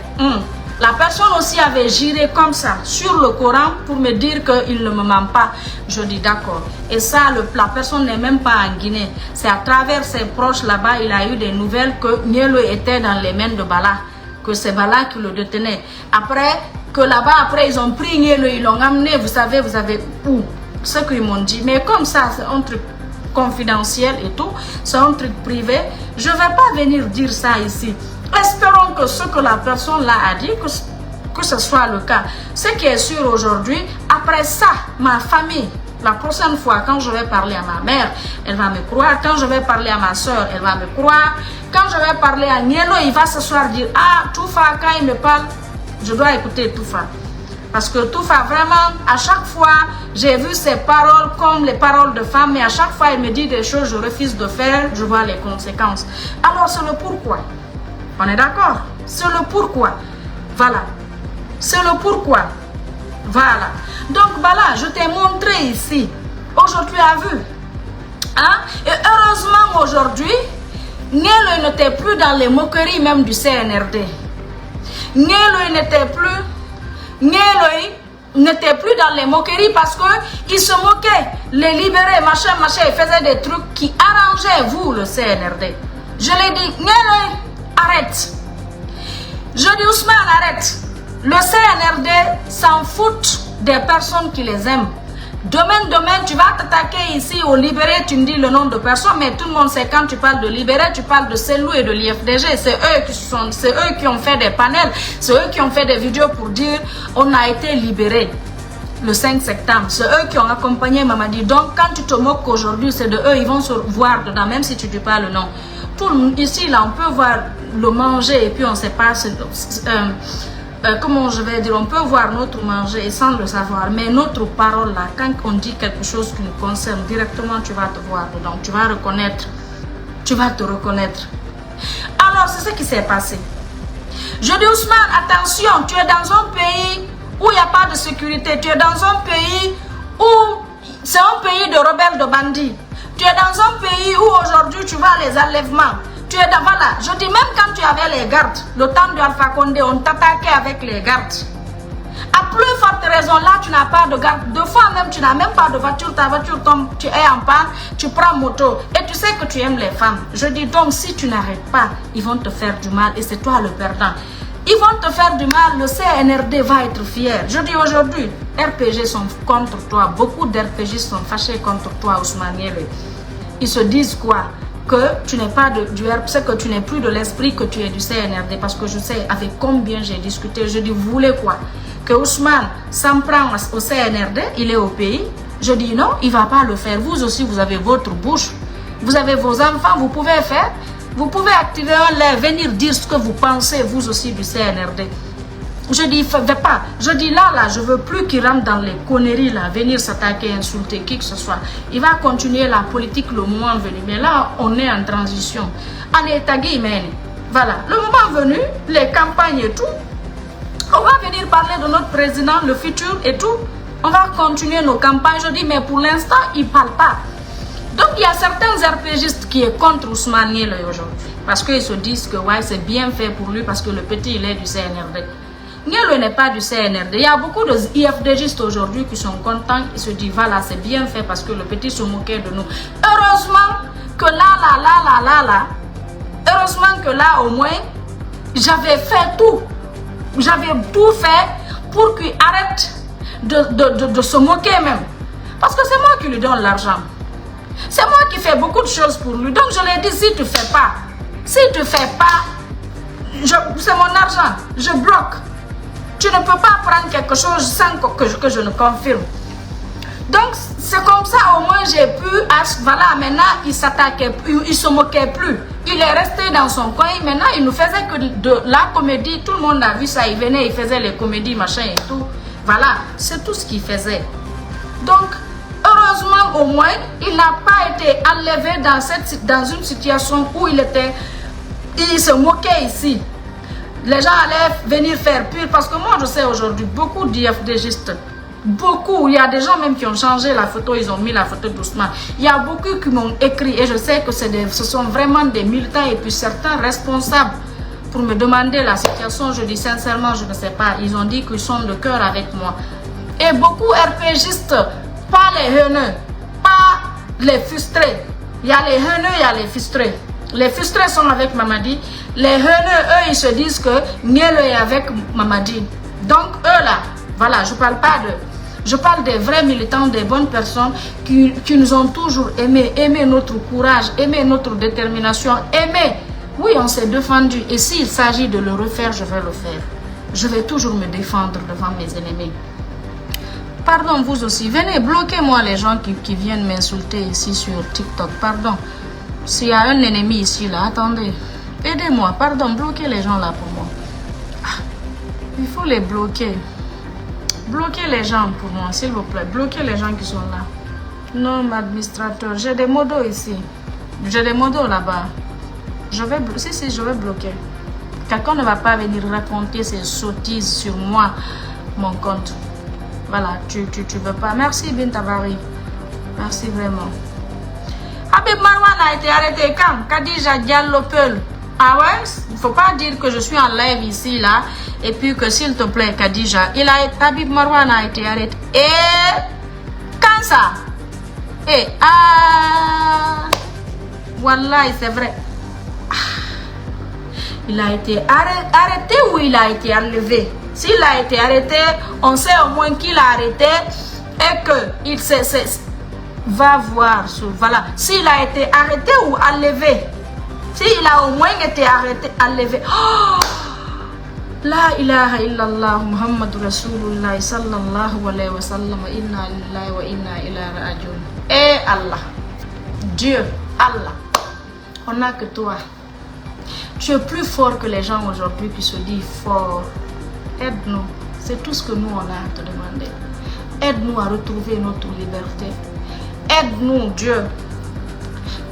La personne aussi avait juré comme ça sur le Coran pour me dire qu'il ne me ment pas. Je dis d'accord. Et ça, la personne n'est même pas en Guinée. C'est à travers ses proches là-bas, il a eu des nouvelles que Nielo était dans les mains de Bala. Que c'est Bala qui le détenait. Après, que là-bas, après, ils ont pris Nielo, ils l'ont amené, vous savez où? Ce qu'ils m'ont dit. Mais comme ça, c'est un truc confidentiel et tout. C'est un truc privé. Je ne vais pas venir dire ça ici. Espérons que ce que la personne là a dit, que ce soit le cas. Ce qui est sûr aujourd'hui, après ça, ma famille, la prochaine fois, quand je vais parler à ma mère, elle va me croire. Quand je vais parler à ma soeur, elle va me croire. Quand je vais parler à Nielo, il va s'asseoir dire, ah, Toufa, quand il me parle, je dois écouter Toufa. Parce que Toufa, vraiment, à chaque fois, j'ai vu ses paroles comme les paroles de femme, mais à chaque fois, il me dit des choses, je refuse de faire, je vois les conséquences. Alors, c'est le pourquoi. On est d'accord? C'est le pourquoi. Voilà. C'est le pourquoi. Voilà. Donc, voilà, je t'ai montré ici. Aujourd'hui, tu as vu. Hein? Et heureusement, aujourd'hui, Nielo n'était plus dans les moqueries même du CNRD. Nielo n'était plus dans les moqueries parce qu'il se moquait. Les libérés, machin, il faisait des trucs qui arrangeaient vous, le CNRD. Je l'ai dit, Nielo, arrête. Je dis Ousmane, arrête. Le CNRD s'en fout des personnes qui les aiment. Demain, tu vas t'attaquer ici au libéré, tu me dis le nom de personne, mais tout le monde sait quand tu parles de libéré, tu parles de Selou et de l'IFDG. C'est eux qui ont fait des panels, c'est eux qui ont fait des vidéos pour dire on a été libéré le 5 septembre. C'est eux qui ont accompagné Mamadi. Donc quand tu te moques aujourd'hui, c'est de eux, ils vont se voir dedans, même si tu ne dis pas le nom. Tout le monde ici, là, on peut voir le manger et puis on ne sait pas comment je vais dire, on peut voir notre manger sans le savoir, mais notre parole là, quand on dit quelque chose qui nous concerne directement, tu vas te voir dedans, tu vas reconnaître, tu vas te reconnaître. Alors c'est ce qui s'est passé. Je dis Ousmane, attention, tu es dans un pays où il n'y a pas de sécurité, tu es dans un pays où c'est un pays de rebelles, de bandits. Tu es dans un pays où aujourd'hui tu vois les enlèvements. Tu es dans, voilà, je dis même quand tu avais les gardes, le temps de Alpha Condé, on t'attaquait avec les gardes. À plus forte raison, là tu n'as pas de garde. Deux fois même, tu n'as même pas de voiture, ta voiture tombe, tu es en panne, tu prends moto. Et tu sais que tu aimes les femmes. Je dis donc, si tu n'arrêtes pas, ils vont te faire du mal et c'est toi le perdant. Ils vont te faire du mal, le CNRD va être fier. Je dis aujourd'hui, RPG sont contre toi. Beaucoup d'RPG sont fâchés contre toi, Ousmane Nielo. Ils se disent quoi? Que tu n'es pas du RPG, que tu n'es plus de l'esprit, que tu es du CNRD. Parce que je sais avec combien j'ai discuté. Je dis, vous voulez quoi? que Ousmane s'en prend au CNRD, il est au pays. Je dis non, il ne va pas le faire. Vous aussi, vous avez votre bouche. Vous avez vos enfants, vous pouvez faire. Vous pouvez activer un lait, venir dire ce que vous pensez, vous aussi, du CNRD. Je dis, fais pas. Je dis là, je veux plus qu'il rentre dans les conneries, là, venir s'attaquer, insulter qui que ce soit. Il va continuer la politique le moment venu. Mais là, on est en transition. En état guillemets. Voilà. Le moment venu, les campagnes et tout, on va venir parler de notre président, le futur et tout. On va continuer nos campagnes. Je dis, mais pour l'instant, il ne parle pas. Donc, il y a certains RPGistes qui sont contre Ousmane Niel aujourd'hui. Parce qu'ils se disent que ouais, c'est bien fait pour lui parce que le petit, il est du CNRD. Niel n'est pas du CNRD. Il y a beaucoup de IFDGistes aujourd'hui qui sont contents. Ils se disent, voilà, c'est bien fait parce que le petit se moquait de nous. Heureusement que là, heureusement que là, au moins, j'avais fait tout. J'avais tout fait pour qu'il arrête de se moquer même. Parce que c'est moi qui lui donne l'argent. C'est moi qui fais beaucoup de choses pour lui. Donc je lui ai dit, si tu ne fais pas, c'est mon argent, je bloque. Tu ne peux pas prendre quelque chose sans que je ne confirme. Donc c'est comme ça au moins j'ai pu, voilà, maintenant il s'attaquait plus, il se moquait plus. Il est resté dans son coin, maintenant il nous faisait que de la comédie, tout le monde a vu ça, il venait, il faisait les comédies, machin et tout. Voilà, c'est tout ce qu'il faisait. Donc, heureusement au moins, il n'a pas été enlevé dans une situation où il se moquait ici. Les gens allaient venir faire pire, parce que moi je sais aujourd'hui, beaucoup d'IFDGistes, beaucoup, il y a des gens même qui ont changé la photo, ils ont mis la photo d'Ousmane. Il y a beaucoup qui m'ont écrit, et je sais que ce sont vraiment des militants et puis certains responsables pour me demander la situation. Je dis sincèrement, je ne sais pas. Ils ont dit qu'ils sont de cœur avec moi. Et beaucoup RPGistes, pas les haineux, pas les frustrés. Il y a les haineux, il y a les frustrés. Les frustrés sont avec Mamadi. Les haineux, eux, ils se disent que Niel est avec Mamadi. Donc, eux là, voilà, je parle pas d'eux. Je parle des vrais militants, des bonnes personnes qui nous ont toujours aimé notre courage, aimé notre détermination, aimé. Oui, on s'est défendu. Et s'il s'agit de le refaire, je vais le faire. Je vais toujours me défendre devant mes ennemis. Pardon, vous aussi. Venez, bloquez-moi les gens qui viennent m'insulter ici sur TikTok. Pardon. S'il y a un ennemi ici, là, attendez. Aidez-moi. Pardon, bloquez les gens là pour moi. Ah, il faut les bloquer. Bloquez les gens pour moi, s'il vous plaît. Bloquez les gens qui sont là. Non, administrateur. J'ai des modos ici. J'ai des modos là-bas. Je vais bloquer. Quelqu'un ne va pas venir raconter ses sottises sur moi, mon compte. Voilà, tu veux pas. Merci Bintabari. Merci vraiment. Habib Marwan a été arrêté quand? Khadija Diallo Peul. Ah ouais? Il ne faut pas dire que je suis en live ici, là. Et puis que s'il te plaît, Khadija, Habib Marwan a été arrêté. Et quand ça? Et Wallah, c'est vrai. Il a été arrêté ou il a été enlevé? S'il a été arrêté, on sait au moins qu'il a arrêté et qu'il va voir. Voilà. S'il a été arrêté ou enlevé. S'il a au moins été arrêté, enlevé. Oh! La ilaha illallah Muhammad Rasulullah sallallahu alayhi wa sallam. Inna lillahi wa inna ilayhi rajiun. Et Allah. Dieu, Allah. On n'a que toi. Tu es plus fort que les gens aujourd'hui qui se disent fort. Aide-nous. C'est tout ce que nous on a à te demander. Aide-nous à retrouver notre liberté. Aide-nous, Dieu.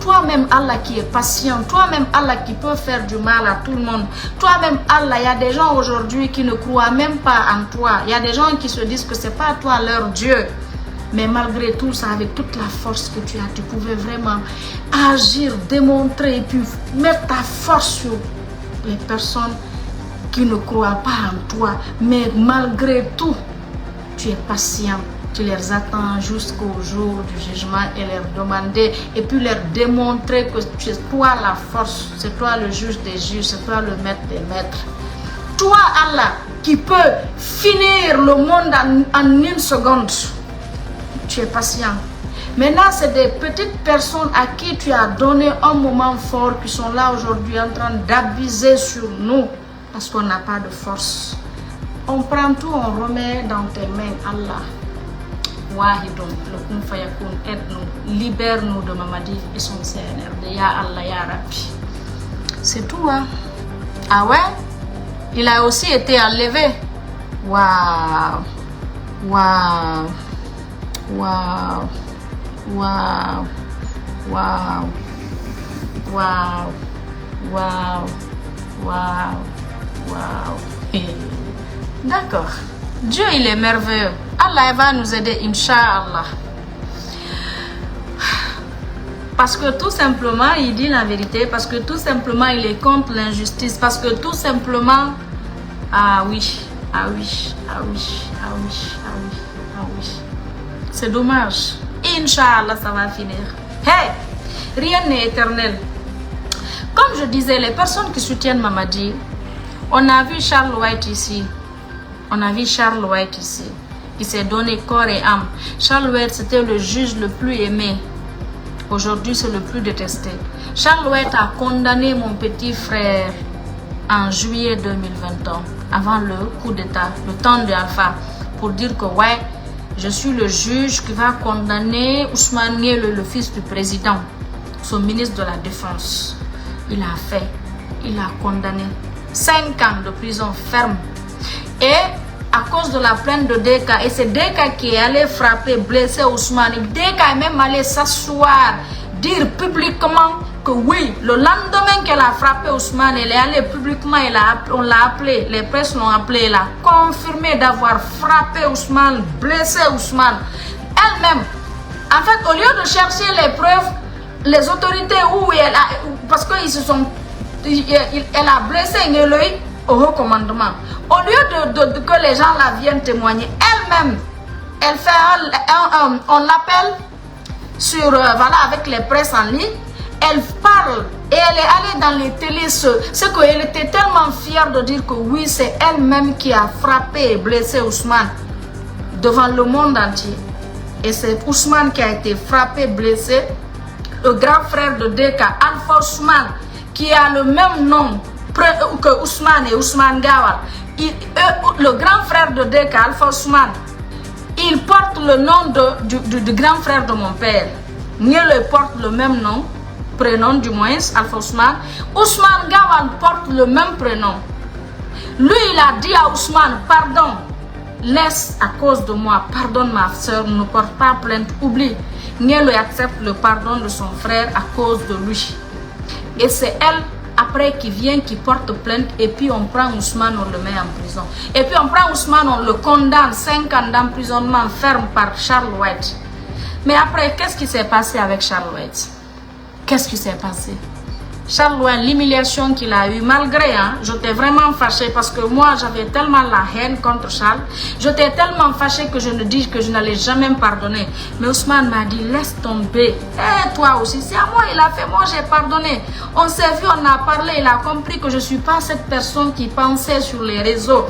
Toi-même, Allah qui est patient. Toi-même, Allah qui peut faire du mal à tout le monde. Toi-même, Allah, il y a des gens aujourd'hui qui ne croient même pas en toi. Il y a des gens qui se disent que ce n'est pas toi leur Dieu. Mais malgré tout ça, avec toute la force que tu as, tu pouvais vraiment agir, démontrer et puis mettre ta force sur les personnes qui ne croient pas en toi. Mais malgré tout, tu es patient. Tu les attends jusqu'au jour du jugement et leur demander et puis leur démontrer que c'est toi la force, c'est toi le juge des juges, c'est toi le maître des maîtres. Toi, Allah, qui peut finir le monde en une seconde. Tu es patient. Maintenant, c'est des petites personnes à qui tu as donné un moment fort qui sont là aujourd'hui en train d'abuser sur nous parce qu'on n'a pas de force. On prend tout, on remet dans tes mains, Allah. Wahidun, le Kun Fayakun, aide-nous, libère-nous de Mamadi et son CNRD. Ya Allah, Ya Rabbi. C'est tout, hein. Ah ouais? Il a aussi été enlevé. Waouh. Waouh. Waouh. Waouh. Waouh. Waouh. Waouh. Waouh. Waouh. D'accord. Dieu, il est merveilleux. Allah va nous aider, Inch'Allah. Parce que tout simplement, il dit la vérité. Parce que tout simplement, il est contre l'injustice. Parce que tout simplement... Ah oui, ah oui, ah oui, ah oui, ah oui, ah oui. C'est dommage. Inch'Allah, ça va finir. Hey, rien n'est éternel. Comme je disais, les personnes qui soutiennent Mamadi, on a vu Charles White ici. On a vu Charles White ici, qui s'est donné corps et âme. Charles White, c'était le juge le plus aimé. Aujourd'hui, c'est le plus détesté. Charles White a condamné mon petit frère en juillet 2021, avant le coup d'État, le temps de Alpha, pour dire que ouais, je suis le juge qui va condamner Ousmane Ngelo, le fils du président, son ministre de la Défense. Il a fait, il a condamné 5 ans de prison ferme. Et à cause de la plainte de Deka, et c'est Deka qui est allé frapper, blesser Ousmane. Deka est même allé s'asseoir, dire publiquement que oui, le lendemain qu'elle a frappé Ousmane, elle est allée publiquement, on l'a appelé, les presses l'ont appelé, elle a confirmé d'avoir frappé Ousmane, blessé Ousmane. Elle-même, en fait, au lieu de chercher les preuves, les autorités où elle a, parce qu'ils se sont, elle a blessé Ngelo au haut commandement. Au lieu que les gens la viennent témoigner, elle-même, elle fait on l'appelle sur, voilà, avec les presses en ligne, elle parle et elle est allée dans les télés, c'est qu'elle était tellement fière de dire que oui, c'est elle-même qui a frappé et blessé Ousmane devant le monde entier. Et c'est Ousmane qui a été frappé, blessé, le grand frère de Deka, Alpha Ousmane, qui a le même nom que Ousmane et Ousmane Gawal. Le grand frère de Deka, Alpha Ousmane, il porte le nom du grand frère de mon père. Ngelo porte le même nom, prénom du moins, Alpha Ousmane. Ousmane Gawal porte le même prénom. Lui, il a dit à Ousmane, pardon, laisse à cause de moi, pardonne ma soeur, ne porte pas plainte, oublie. Ngelo accepte le pardon de son frère à cause de lui. Et c'est elle, après, qui vient, qui porte plainte, et puis on prend Ousmane, on le met en prison. Et puis on prend Ousmane, on le condamne 5 ans d'emprisonnement ferme par Charles White. Mais après, qu'est-ce qui s'est passé avec Charles White? Qu'est-ce qui s'est passé? Charles White, l'humiliation qu'il a eue, malgré, hein, j'étais vraiment fâchée parce que moi, j'avais tellement la haine contre Charles. J'étais tellement fâchée que je me dis que je n'allais jamais me pardonner. Mais Ousmane m'a dit, laisse tomber. Et toi aussi, c'est à moi, il a fait, moi j'ai pardonné. On s'est vu, on a parlé, il a compris que je ne suis pas cette personne qui pensait sur les réseaux.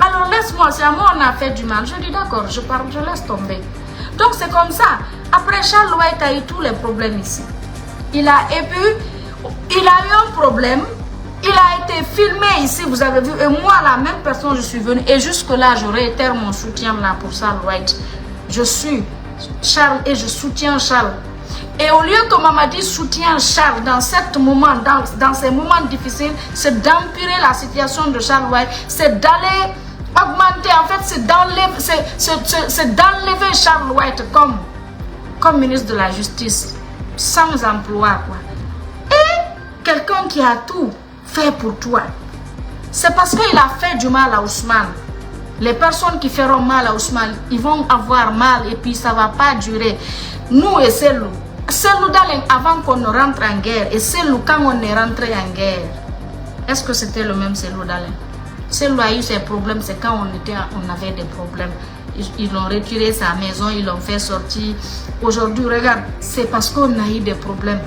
Alors laisse-moi, c'est à moi, on a fait du mal. Je dis d'accord, je pardonne, je laisse tomber. Donc c'est comme ça. Après, Charles White a eu tous les problèmes ici. Il a eu un problème, il a été filmé ici, vous avez vu, et moi, la même personne, je suis venue, et jusque-là, je réitère mon soutien là pour Charles White. Je suis Charles et je soutiens Charles. Et au lieu que Mamadi soutient Charles dans ces moments difficiles, c'est d'empirer la situation de Charles White, c'est d'aller augmenter, en fait, c'est d'enlever Charles White comme ministre de la Justice, sans emploi, quoi. Quelqu'un qui a tout fait pour toi. C'est parce qu'il a fait du mal à Ousmane. Les personnes qui feront mal à Ousmane, ils vont avoir mal et puis ça ne va pas durer. Nous et Selou avant qu'on ne rentre en guerre et Selou quand on est rentré en guerre, est-ce que c'était le même Selou Dalen? Selou a eu ses problèmes, c'est quand on avait des problèmes. Ils l'ont retiré sa maison, ils l'ont fait sortir. Aujourd'hui, regarde, c'est parce qu'on a eu des problèmes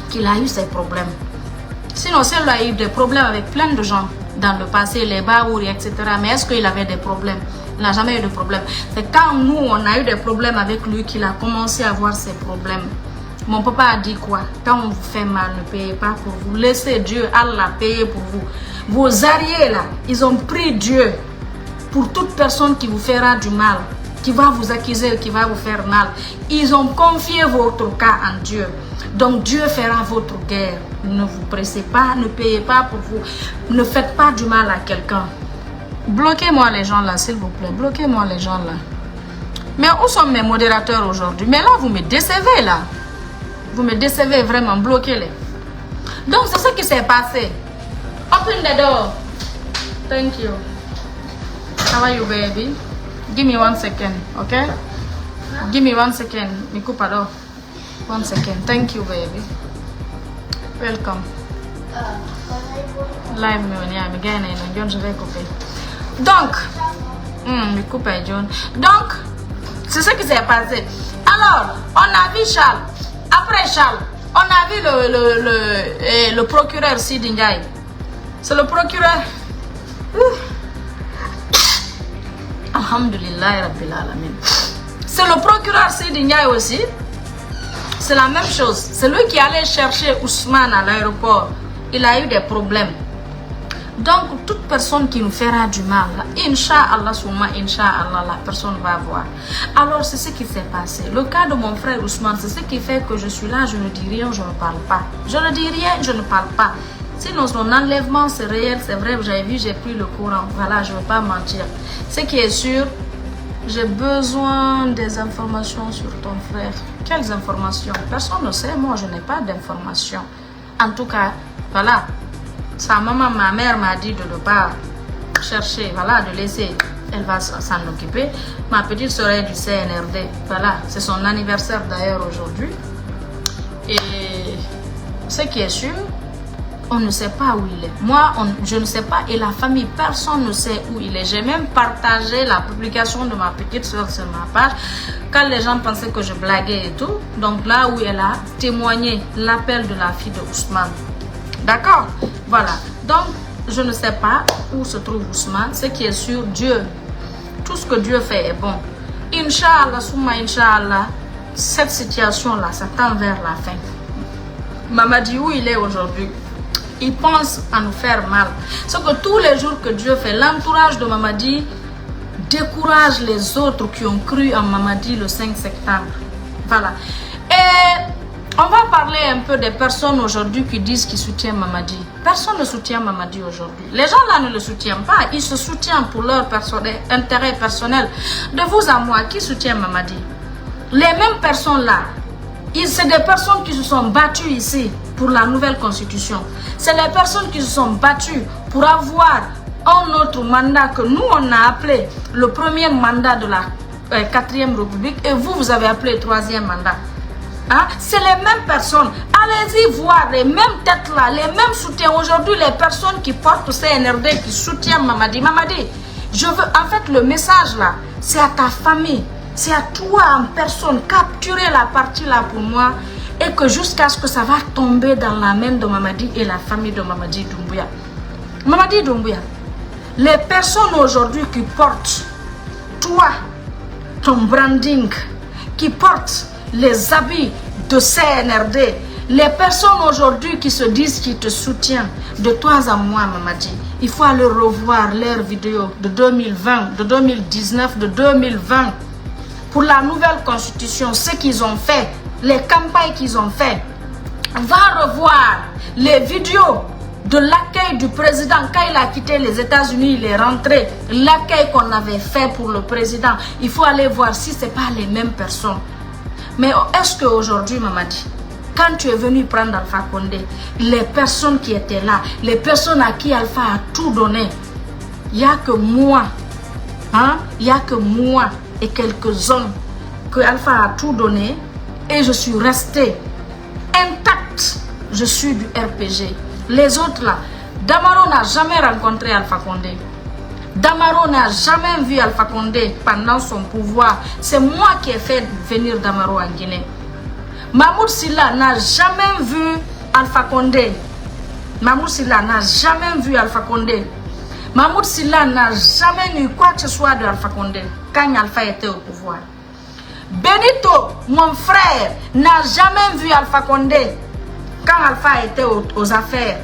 qu'il a eu ces problèmes. Sinon, Selou a eu des problèmes avec plein de gens dans le passé, les Baouri, etc. Mais est-ce qu'il avait des problèmes? Il n'a jamais eu de problème. C'est quand nous, on a eu des problèmes avec lui qu'il a commencé à avoir ces problèmes. Mon papa a dit quoi? Quand on vous fait mal, ne payez pas pour vous. Laissez Dieu, Allah payer pour vous. Vos arrières là, ils ont pris Dieu pour toute personne qui vous fera du mal, qui va vous accuser, qui va vous faire mal. Ils ont confié votre cas en Dieu. Donc Dieu fera votre guerre. Ne vous pressez pas, ne payez pas pour vous. Ne faites pas du mal à quelqu'un. Bloquez-moi les gens là, s'il vous plaît. Bloquez-moi les gens là. Mais où sont mes modérateurs aujourd'hui? Mais là, vous me décevez là. Vous me décevez vraiment. Bloquez-les. Donc, c'est ce qui s'est passé. Open the door. Thank you. How are you, baby? Give me 1 second, okay? Give me 1 second. Me coupe alors. 1 second. Thank you, baby. Welcome. Live, John, je vais couper. Donc, me coupe, John. Donc, c'est ce qui s'est passé. Alors, on a vu Charles. Après Charles, on a vu le procureur Sidi Ndiaye. C'est le procureur. Alhamdulillah Rabbil Alamin. C'est le procureur Sidi Ndiaye aussi. C'est la même chose. C'est lui qui allait chercher Ousmane à l'aéroport. Il a eu des problèmes. Donc, toute personne qui nous fera du mal, Inch'Allah, souma, Inch'Allah, la personne va voir. Alors, c'est ce qui s'est passé. Le cas de mon frère Ousmane, c'est ce qui fait que je suis là, je ne dis rien, je ne parle pas. Je ne dis rien, je ne parle pas. Sinon, son enlèvement, c'est réel, c'est vrai, j'avais vu, j'ai pris le courant. Voilà, je ne vais pas mentir. Ce qui est sûr, j'ai besoin des informations sur ton frère. Quelles informations? Personne ne sait, moi, je n'ai pas d'informations. En tout cas, voilà. Sa maman, ma mère m'a dit de ne pas chercher, voilà, de laisser, elle va s'en occuper. Ma petite soeur est du CNRD, voilà, c'est son anniversaire d'ailleurs aujourd'hui. Et ce qui est sûr, on ne sait pas où il est. Moi, je ne sais pas, et la famille, personne ne sait où il est. J'ai même partagé la publication de ma petite soeur sur ma page, quand les gens pensaient que je blaguais et tout. Donc là où elle a témoigné l'appel de la fille de Ousmane. D'accord? Voilà. Donc, je ne sais pas où se trouve Ousmane. Ce qui est sûr, Dieu, tout ce que Dieu fait est bon. Inch'Allah, souma Inch'Allah, cette situation-là, ça tend vers la fin. Mamadi, où il est aujourd'hui? Il pense à nous faire mal. C'est que tous les jours que Dieu fait, l'entourage de Mamadi décourage les autres qui ont cru en Mamadi le 5 septembre. Voilà. Et on va parler un peu des personnes aujourd'hui qui disent qu'ils soutiennent Mamadi. Personne ne soutient Mamadi aujourd'hui. Les gens là ne le soutiennent pas. Ils se soutiennent pour leur intérêt personnel. De vous à moi, qui soutient Mamadi? Les mêmes personnes là, c'est des personnes qui se sont battues ici pour la nouvelle constitution. C'est les personnes qui se sont battues pour avoir un autre mandat que nous on a appelé le premier mandat de la 4e République et vous avez appelé le 3e mandat. Hein? C'est les mêmes personnes. Allez-y voir les mêmes têtes là, les mêmes soutiens. Aujourd'hui, les personnes qui portent CNRD, qui soutiennent Mamadi. Mamadi, je veux, en fait, le message là, c'est à ta famille, c'est à toi en personne. Capturez la partie là pour moi et que jusqu'à ce que ça va tomber dans la main de Mamadi et la famille de Mamadi Doumbouya. Mamadi Doumbouya, les personnes aujourd'hui qui portent, toi, ton branding, qui portent les habits de CNRD, les personnes aujourd'hui qui se disent qu'ils te soutiennent, de toi à moi, Mamadi, il faut aller revoir leurs vidéos de 2020, de 2019, de 2020, pour la nouvelle constitution, ce qu'ils ont fait, les campagnes qu'ils ont fait. Va revoir les vidéos de l'accueil du président quand il a quitté les États-Unis, il est rentré, l'accueil qu'on avait fait pour le président. Il faut aller voir si ce n'est pas les mêmes personnes. Mais est-ce qu'aujourd'hui, Mamadi, quand tu es venu prendre Alpha Condé, les personnes qui étaient là, les personnes à qui Alpha a tout donné, il n'y a que moi, hein? Il n'y a que moi et quelques hommes que Alpha a tout donné et je suis resté intact. Je suis du RPG. Les autres là, Damaro n'a jamais rencontré Alpha Condé. Damaro n'a jamais vu Alpha Condé pendant son pouvoir. C'est moi qui ai fait venir Damaro en Guinée. Mahmoud Silla n'a jamais vu Alpha Condé. Mahmoud Silla n'a jamais vu Alpha Condé. Mahmoud Silla n'a jamais eu quoi que ce soit de Alpha Condé quand Alpha était au pouvoir. Benito, mon frère, n'a jamais vu Alpha Condé quand Alpha était aux affaires.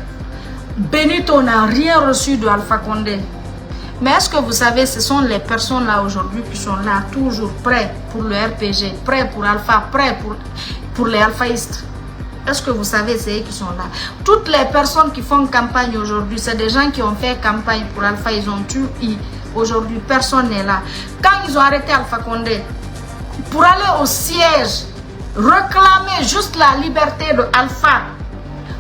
Benito n'a rien reçu de Alpha Condé. Mais est-ce que vous savez, ce sont les personnes là aujourd'hui qui sont là, toujours prêts pour le RPG, prêts pour Alpha, prêts pour les alphaïstes. Est-ce que vous savez, c'est eux qui sont là? Toutes les personnes qui font campagne aujourd'hui, c'est des gens qui ont fait campagne pour Alpha, ils ont tué. Aujourd'hui, personne n'est là. Quand ils ont arrêté Alpha Condé, pour aller au siège, réclamer juste la liberté de Alpha,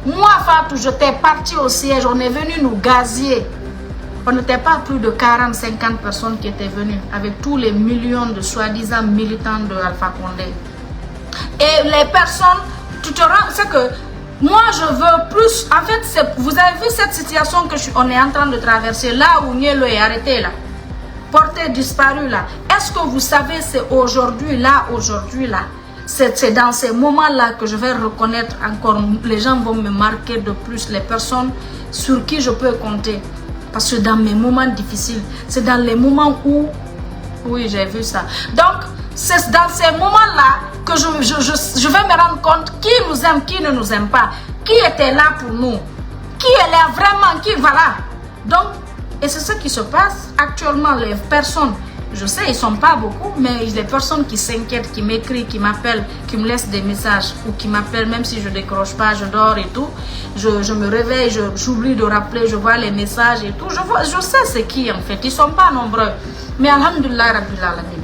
moi, Fatou, j'étais parti au siège, on est venu nous gazier. On n'était pas plus de 40-50 personnes qui étaient venues avec tous les millions de soi-disant militants de Alpha Condé. Et les personnes, tu te rends, c'est que moi je veux plus. En fait, vous avez vu cette situation que on est en train de traverser, là où Nielo est arrêté là, porté disparu là. Est-ce que vous savez, c'est aujourd'hui là, c'est dans ces moments-là que je vais reconnaître encore, les gens vont me marquer de plus, les personnes sur qui je peux compter. Parce que dans mes moments difficiles, c'est dans les moments où... Oui, j'ai vu ça. Donc, c'est dans ces moments-là que je vais me rendre compte qui nous aime, qui ne nous aime pas. Qui était là pour nous. Qui est là vraiment, qui va là. Donc, et c'est ce qui se passe actuellement. Les personnes, je sais, ils ne sont pas beaucoup, mais les personnes qui s'inquiètent, qui m'écrivent, qui m'appellent, qui me laissent des messages ou qui m'appellent, même si je ne décroche pas, je dors et tout. Je me réveille, j'oublie de rappeler, je vois les messages et tout. Je sais c'est qui en fait. Ils ne sont pas nombreux. Mais alhamdulillah, Rabbil Alamin.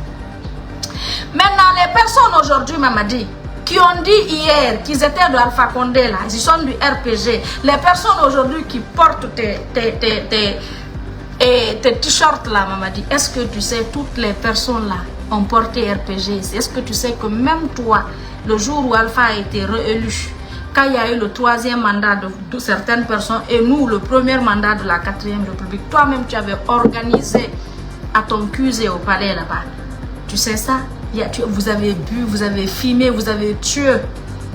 Maintenant, les personnes aujourd'hui, Mamadi, qui ont dit hier qu'ils étaient de Alpha Condé, là, ils sont du RPG. Les personnes aujourd'hui qui portent tes t-shirts là, Mamadi, est-ce que tu sais, toutes les personnes là ont porté RPG? Est-ce que tu sais que même toi, le jour où Alpha a été réélu, quand il y a eu le 3e mandat de certaines personnes et nous, le premier mandat de la 4e République, toi-même tu avais organisé à ton QG au palais là-bas. Tu sais ça? Vous avez bu, vous avez filmé, vous avez tué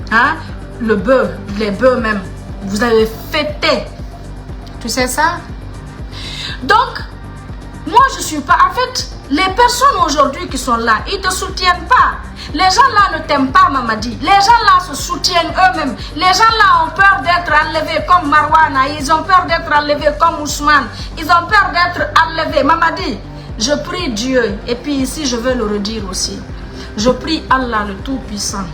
hein? Le bœuf, les bœufs même. Vous avez fêté. Tu sais ça? Donc, moi je suis pas... En fait, les personnes aujourd'hui qui sont là, ils ne te soutiennent pas. Les gens là ne t'aiment pas, Mamadi. Les gens là se soutiennent eux-mêmes. Les gens là ont peur d'être enlevés comme Marwana. Ils ont peur d'être enlevés comme Ousmane. Ils ont peur d'être enlevés. Mamadi, je prie Dieu. Et puis ici, je veux le redire aussi. Je prie Allah le Tout-Puissant.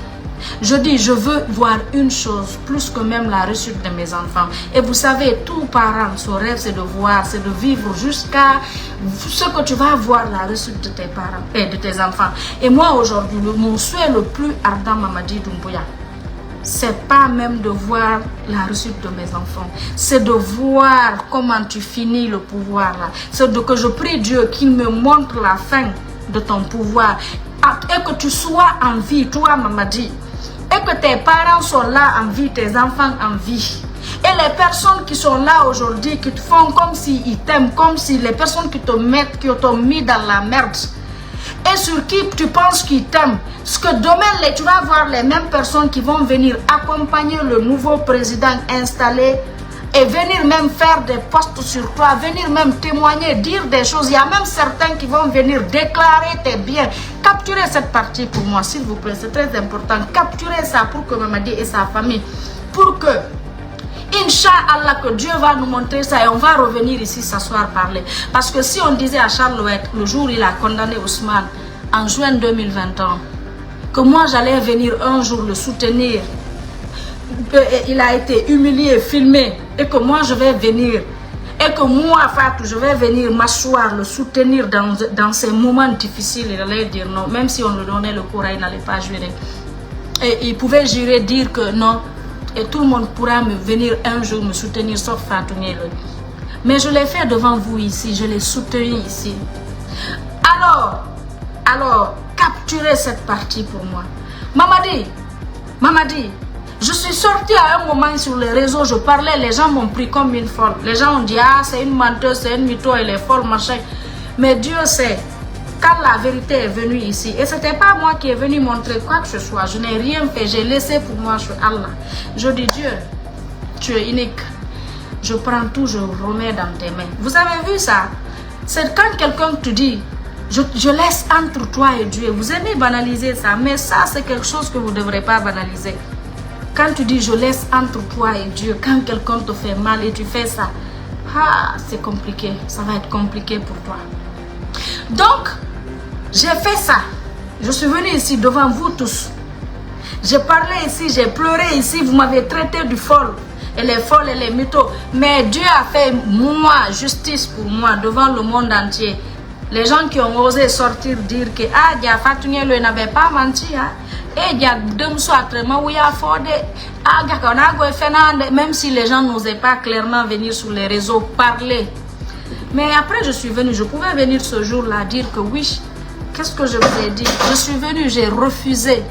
Je dis, je veux voir une chose, plus que même la réussite de mes enfants. Et vous savez, tout parent, son rêve, c'est de voir, c'est de vivre jusqu'à ce que tu vas voir la réussite de tes parents et de tes enfants. Et moi, aujourd'hui, mon souhait le plus ardent, Mamadi Doumbouya, c'est pas même de voir la réussite de mes enfants. C'est de voir comment tu finis le pouvoir là. C'est que je prie Dieu qu'il me montre la fin de ton pouvoir. Et que tu sois en vie, toi, Mamadi. Et que tes parents sont là en vie, tes enfants en vie. Et les personnes qui sont là aujourd'hui, qui te font comme s'ils t'aiment, comme si les personnes qui te mettent, qui t'ont mis dans la merde, et sur qui tu penses qu'ils t'aiment, parce que demain, tu vas voir les mêmes personnes qui vont venir accompagner le nouveau président installé et venir même faire des posts sur toi, venir même témoigner, dire des choses. Il y a même certains qui vont venir déclarer tes biens. Capturez cette partie pour moi, s'il vous plaît, c'est très important. Capturez ça pour que Mamadi et sa famille, pour que, Inch'Allah, que Dieu va nous montrer ça et on va revenir ici s'asseoir parler. Parce que si on disait à Charles Louet, le jour où il a condamné Ousmane, en juin 2021, que moi j'allais venir un jour le soutenir, il a été humilié, filmé, et que moi je vais venir, et que moi, Fatou, je vais venir m'asseoir, le soutenir dans ces moments difficiles, il allait dire non, même si on lui donnait le courage, il n'allait pas jurer. Et il pouvait jurer, dire que non, et tout le monde pourra me venir un jour me soutenir, sauf Fatou Nielo. Mais je l'ai fait devant vous ici, je l'ai soutenu ici. Alors, capturez cette partie pour moi. Mamadi, je suis sortie à un moment sur les réseaux, je parlais, les gens m'ont pris comme une folle. Les gens ont dit, ah, c'est une menteuse, c'est une mytho, elle est folle, machin. Mais Dieu sait, quand la vérité est venue ici, et ce n'était pas moi qui est venu montrer quoi que ce soit, je n'ai rien fait, j'ai laissé pour moi sur Allah. Je dis, Dieu, tu es unique. Je prends tout, je remets dans tes mains. Vous avez vu ça? C'est quand quelqu'un te dit, je laisse entre toi et Dieu. Vous aimez banaliser ça, mais ça, c'est quelque chose que vous ne devrez pas banaliser. Quand tu dis je laisse entre toi et Dieu, quand quelqu'un te fait mal et tu fais ça, Ah, c'est compliqué. Ça va être compliqué pour toi. Donc, j'ai fait ça. Je suis venue ici devant vous tous. J'ai parlé ici, j'ai pleuré ici. Vous m'avez traité du folle. Elle est folle, elle est mytho. Mais Dieu a fait moi, justice pour moi, devant le monde entier. Les gens qui ont osé sortir dire que ah, Dia Fatunyelo n'avait pas menti. Et Dia même si les gens n'osaient pas clairement venir sur les réseaux parler. Mais après, je suis venue. Je pouvais venir ce jour-là dire que oui. Qu'est-ce que je vous ai dit? Je suis venue, j'ai refusé.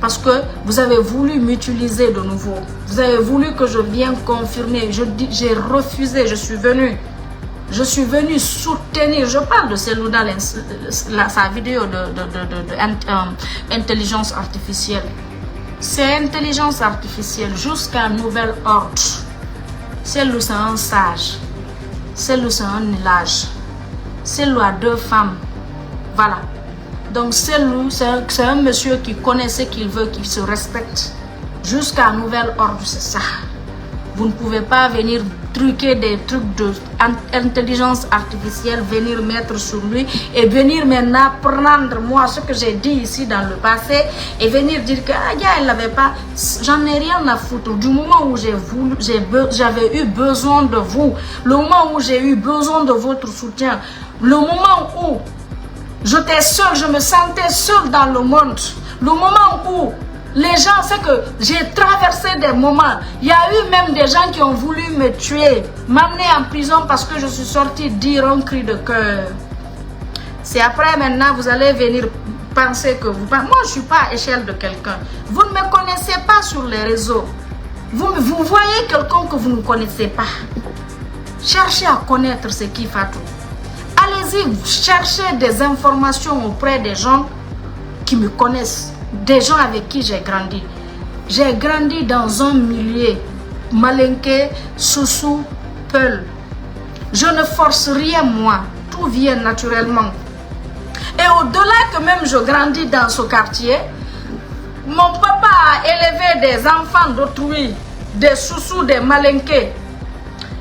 Parce que vous avez voulu m'utiliser de nouveau. Vous avez voulu que je vienne confirmer. J'ai refusé, je suis venue. Je suis venue soutenir. Je parle de Selouda, sa vidéo d'intelligence artificielle. C'est intelligence artificielle jusqu'à nouvel ordre. Celle où c'est un sage. Celle où c'est un élage. Celle où a 2 femmes. Voilà. Donc c'est un monsieur qui connaît ce qu'il veut, qui se respecte. Jusqu'à nouvel ordre, c'est ça. Vous ne pouvez pas venir truquer des trucs d'intelligence artificielle, venir mettre sur lui et venir maintenant prendre moi ce que j'ai dit ici dans le passé et venir dire que ah, elle n'avait pas. J'en ai rien à foutre. Du moment où j'avais eu besoin de vous, le moment où j'ai eu besoin de votre soutien, le moment où j'étais seule, je me sentais seule dans le monde. Le moment où les gens, c'est que j'ai traversé des moments. Il y a eu même des gens qui ont voulu me tuer, m'amener en prison parce que je suis sortie dire un cri de cœur. C'est après maintenant, vous allez venir penser que vous... Moi, je ne suis pas à échelle de quelqu'un. Vous ne me connaissez pas sur les réseaux. Vous voyez quelqu'un que vous ne connaissez pas. Cherchez à connaître ce qui fait tout. Allez-y, cherchez des informations auprès des gens qui me connaissent, des gens avec qui j'ai grandi. J'ai grandi dans un milieu malinqué, Soussou, Peul. Je ne force rien moi, tout vient naturellement. Et au-delà que même je grandis dans ce quartier, mon papa a élevé des enfants d'autrui, des Soussous, des malinqués.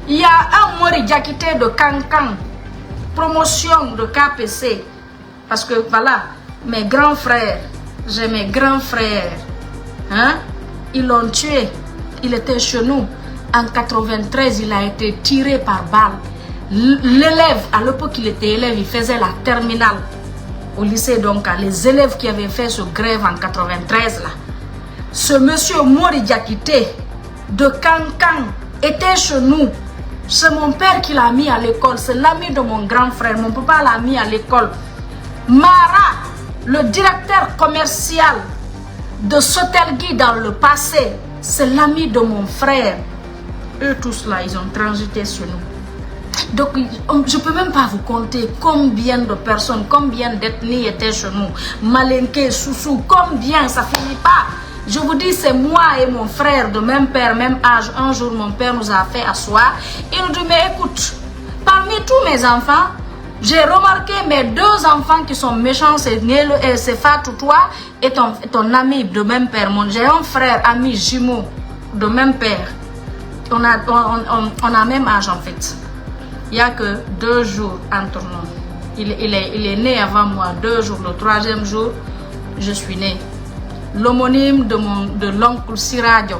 Il y a un Mori Diakité de Kankan. Promotion de KPC. Parce que voilà, mes grands frères, j'ai mes grands frères. Hein? Ils l'ont tué. Il était chez nous. En 93, il a été tiré par balle. L'élève, à l'époque il était élève, il faisait la terminale au lycée. Donc, les élèves qui avaient fait ce grève en 93 là. Ce monsieur Mori Diakité de Kankan était chez nous. C'est mon père qui l'a mis à l'école. C'est l'ami de mon grand frère. Mon papa l'a mis à l'école. Mara, le directeur commercial de Sotelgui dans le passé, c'est l'ami de mon frère. Eux tous là, ils ont transité sur nous. Donc, je ne peux même pas vous compter combien de personnes, combien d'ethnies étaient chez nous. Malinké, Soussou, combien, ça finit pas. Je vous dis, c'est moi et mon frère de même père, même âge. Un jour, mon père nous a fait asseoir. Il nous dit, mais écoute, parmi tous mes enfants, j'ai remarqué mes 2 enfants qui sont méchants, c'est Fatou, toi et ton ami de même père. J'ai un frère, ami jumeau de même père. On a même âge en fait. Il n'y a que 2 jours entre nous. Il est né avant moi, 2 jours. Le 3e jour, je suis né. L'homonyme de l'oncle Siradio.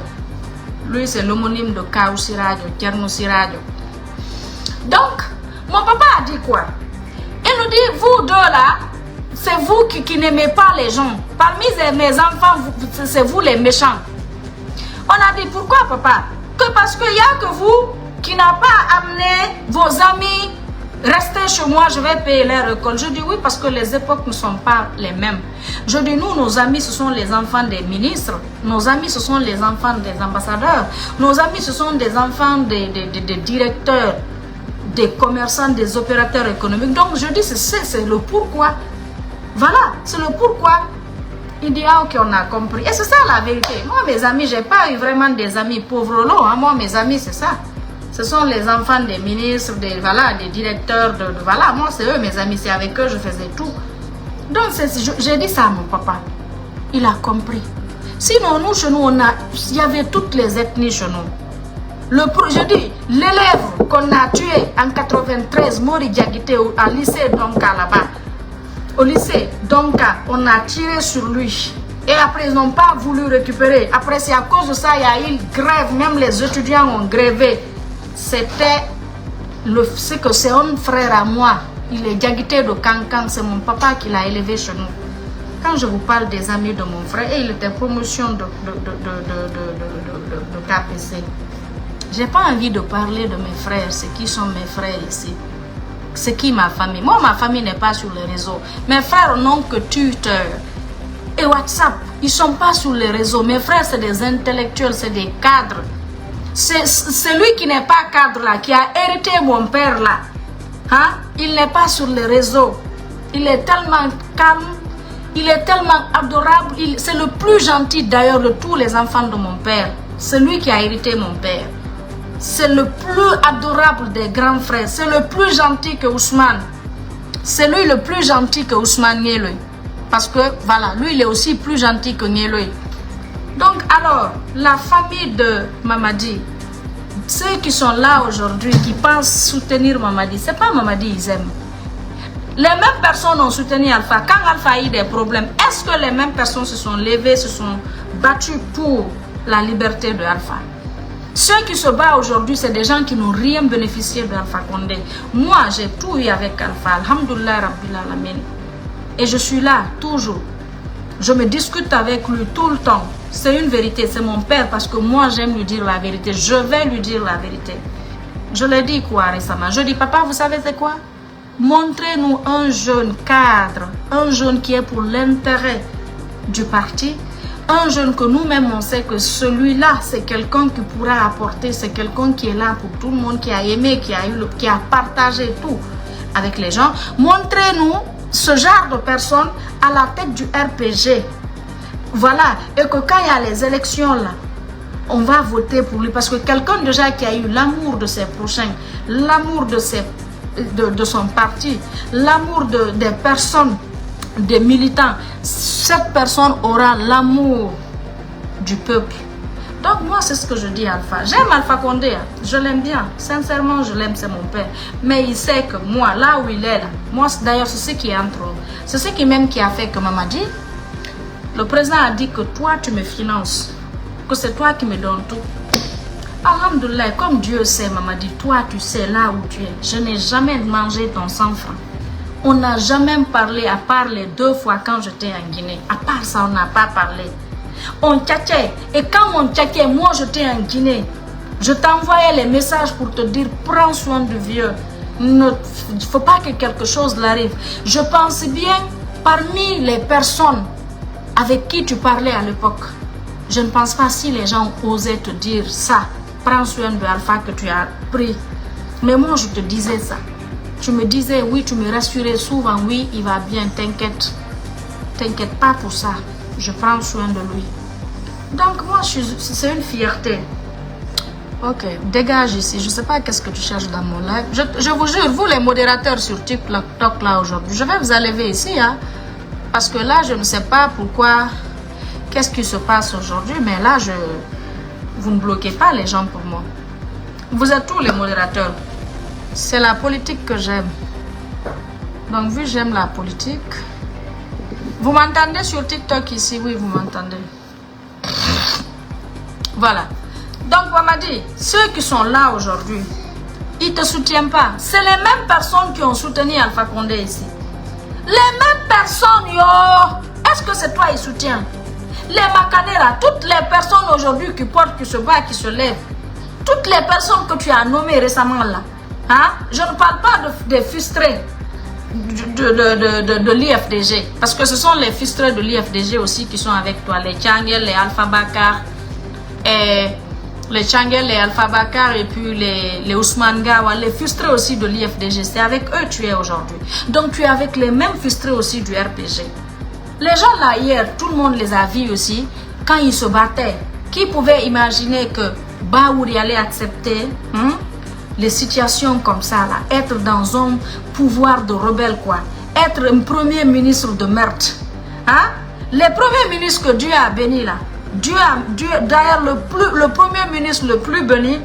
Lui, c'est l'homonyme de Kaou Siradio, Tierno Siradio. Donc, mon papa a dit quoi? Il nous dit, vous 2 là, c'est vous qui n'aimez pas les gens. Parmi mes enfants, c'est vous les méchants. On a dit, pourquoi papa? Que parce qu'il n'y a que vous qui n'avez pas amené vos amis. Restez chez moi, je vais payer leur école. Je dis oui parce que les époques ne sont pas les mêmes. Je dis nous, nos amis, ce sont les enfants des ministres. Nos amis, ce sont les enfants des ambassadeurs. Nos amis, ce sont des enfants des directeurs, des commerçants, des opérateurs économiques. Donc je dis c'est le pourquoi. Voilà, c'est le pourquoi. Il dit ah ok, on a compris. Et c'est ça la vérité. Moi, mes amis, j'ai pas eu vraiment des amis pauvres lots. Hein. Moi, mes amis, c'est ça. Ce sont les enfants des ministres, des directeurs, voilà, moi c'est eux mes amis, c'est avec eux je faisais tout. Donc j'ai dit ça à mon papa, il a compris. Sinon nous chez nous, il y avait toutes les ethnies chez nous. Je dis, l'élève qu'on a tué en 93, Mori Diakité, au lycée Donka là-bas, au lycée Donka, on a tiré sur lui. Et après, ils n'ont pas voulu récupérer. Après, c'est à cause de ça, il y a eu grève. Même les étudiants ont grévé. C'est que c'est un frère à moi. Il est Diakité de Kankan. C'est mon papa qui l'a élevé chez nous. Quand je vous parle des amis de mon frère, et il était promotion de KPC. Je n'ai pas envie de parler de mes frères. C'est qui sont mes frères ici? C'est qui ma famille? Moi, ma famille n'est pas sur les réseaux. Mes frères n'ont que Twitter et WhatsApp. Ils ne sont pas sur les réseaux. Mes frères, c'est des intellectuels, c'est des cadres. C'est celui qui n'est pas cadre là, qui a hérité mon père là. Hein? Il n'est pas sur les réseaux. Il est tellement calme. Il est tellement adorable. C'est le plus gentil d'ailleurs de tous les enfants de mon père. C'est lui qui a hérité mon père. C'est le plus adorable des grands frères. C'est le plus gentil que Ousmane. C'est lui le plus gentil que Ousmane Nyeloy. Parce que, voilà, lui, il est aussi plus gentil que Nyeloy. Donc, alors, la famille de Mamadi, ceux qui sont là aujourd'hui, qui pensent soutenir Mamadi, ce n'est pas Mamadi, ils aiment. Les mêmes personnes ont soutenu Alpha. Quand Alpha a eu des problèmes, est-ce que les mêmes personnes se sont levées, se sont battues pour la liberté de Alpha? Ceux qui se battent aujourd'hui, c'est des gens qui n'ont rien bénéficié d'Alpha Condé. Moi, j'ai tout eu avec Alpha. Alhamdulillah Rabbil Alamin. Et je suis là, toujours. Je me discute avec lui tout le temps. C'est une vérité, c'est mon père parce que moi, j'aime lui dire la vérité. Je vais lui dire la vérité. Je l'ai dit quoi récemment? Je dis, papa, vous savez c'est quoi? Montrez-nous un jeune cadre, un jeune qui est pour l'intérêt du parti. Un jeune que nous-mêmes, on sait que celui-là, c'est quelqu'un qui pourra apporter, c'est quelqu'un qui est là pour tout le monde, qui a aimé, qui a partagé tout avec les gens. Montrez-nous ce genre de personne à la tête du RPG. Voilà. Et que quand il y a les élections, là, on va voter pour lui. Parce que quelqu'un déjà qui a eu l'amour de ses prochains, l'amour de son parti, l'amour des personnes, des militants, cette personne aura l'amour du peuple. Donc moi, c'est ce que je dis à Alpha. J'aime Alpha Condé, je l'aime bien. Sincèrement, je l'aime, c'est mon père. Mais il sait que moi, là où il est, là, moi, d'ailleurs, c'est ce qui est entre nous. C'est ce qui même qui a fait que Mamadi, le président a dit que toi, tu me finances. Que c'est toi qui me donnes tout. Alhamdoulilah, comme Dieu sait, Mamadi, toi, tu sais là où tu es. Je n'ai jamais mangé ton 100 francs. On n'a jamais parlé à part les 2 fois quand j'étais en Guinée. À part ça, on n'a pas parlé. On tchatchait. Et quand on tchatchait, moi j'étais en Guinée. Je t'envoyais les messages pour te dire prends soin du vieux. Il ne faut pas que quelque chose l'arrive. Je pense bien, parmi les personnes avec qui tu parlais à l'époque, je ne pense pas si les gens osaient te dire ça. Prends soin de Alpha que tu as pris. Mais moi je te disais ça. Tu me disais, oui, tu me rassurais souvent, oui, il va bien, t'inquiète. T'inquiète pas pour ça. Je prends soin de lui. Donc, moi, c'est une fierté. Ok, dégage ici. Je ne sais pas qu'est-ce que tu cherches dans mon live. Je vous jure, vous les modérateurs sur TikTok là aujourd'hui, je vais vous enlever ici. Hein, parce que là, je ne sais pas pourquoi, qu'est-ce qui se passe aujourd'hui. Mais là, vous ne bloquez pas les gens pour moi. Vous êtes tous les modérateurs. C'est la politique que j'aime. Donc, vu que j'aime la politique... Vous m'entendez sur TikTok ici? Oui, vous m'entendez. Voilà. Donc, Mamadi, ceux qui sont là aujourd'hui, ils ne te soutiennent pas. C'est les mêmes personnes qui ont soutenu Alpha Condé ici. Les mêmes personnes, yo. Est-ce que c'est toi qui soutiens? Les Macanera, toutes les personnes aujourd'hui qui portent, qui se battent, qui se lèvent. Toutes les personnes que tu as nommées récemment là. Hein? Je ne parle pas des frustrés de l'IFDG. Parce que ce sont les frustrés de l'IFDG aussi qui sont avec toi. Les Tchangel, les Alpha Bakar. Et les Tchangel, les Alpha Bakar et puis les Ousmane Gawa. Les frustrés aussi de l'IFDG. C'est avec eux que tu es aujourd'hui. Donc tu es avec les mêmes frustrés aussi du RPG. Les gens là hier, tout le monde les a vus aussi. Quand ils se battaient. Qui pouvait imaginer que Baouri allait accepter les situations comme ça là, être dans un pouvoir de rebelle quoi, être un premier ministre de merde, hein? Les premiers ministres que Dieu a bénis là, Dieu d'ailleurs le premier ministre le plus béni,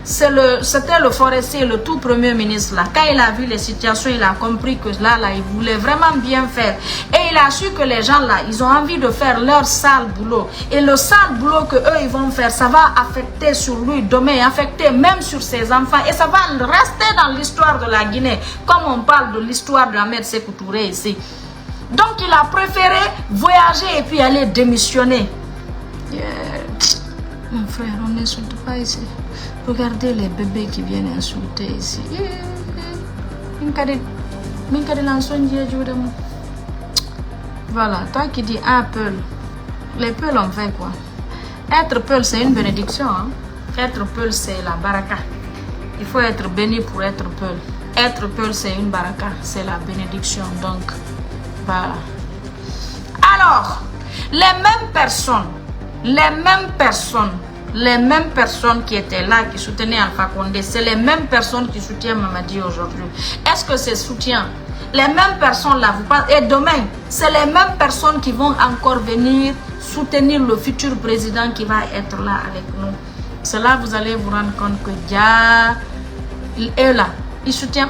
c'était le forestier, le tout premier ministre là. Quand il a vu les situations, il a compris que là, il voulait vraiment bien faire. Et il a su que les gens là, ils ont envie de faire leur sale boulot. Et le sale boulot que eux ils vont faire, ça va affecter sur lui demain, affecter même sur ses enfants. Et ça va rester dans l'histoire de la Guinée, comme on parle de l'histoire de Ahmed Sékou Touré ici. Donc il a préféré voyager et puis aller démissionner. Mon frère, on n'insulte pas ici. Regardez les bébés qui viennent insulter ici. Voilà, toi qui dis un Peul. Les Peuls ont fait quoi? Être Peul, c'est une bénédiction. Hein? Être Peul, c'est la baraka. Il faut être béni pour être Peul. Être Peul, c'est une baraka. C'est la bénédiction. Donc, voilà. Alors, les mêmes personnes qui étaient là, qui soutenaient Alpha Condé, c'est les mêmes personnes qui soutiennent Mamadi aujourd'hui. Est-ce que ces soutiens, les mêmes personnes là, vous parlez, et demain, c'est les mêmes personnes qui vont encore venir soutenir le futur président qui va être là avec nous. C'est là vous allez vous rendre compte que Dia, eux là, ils soutiennent,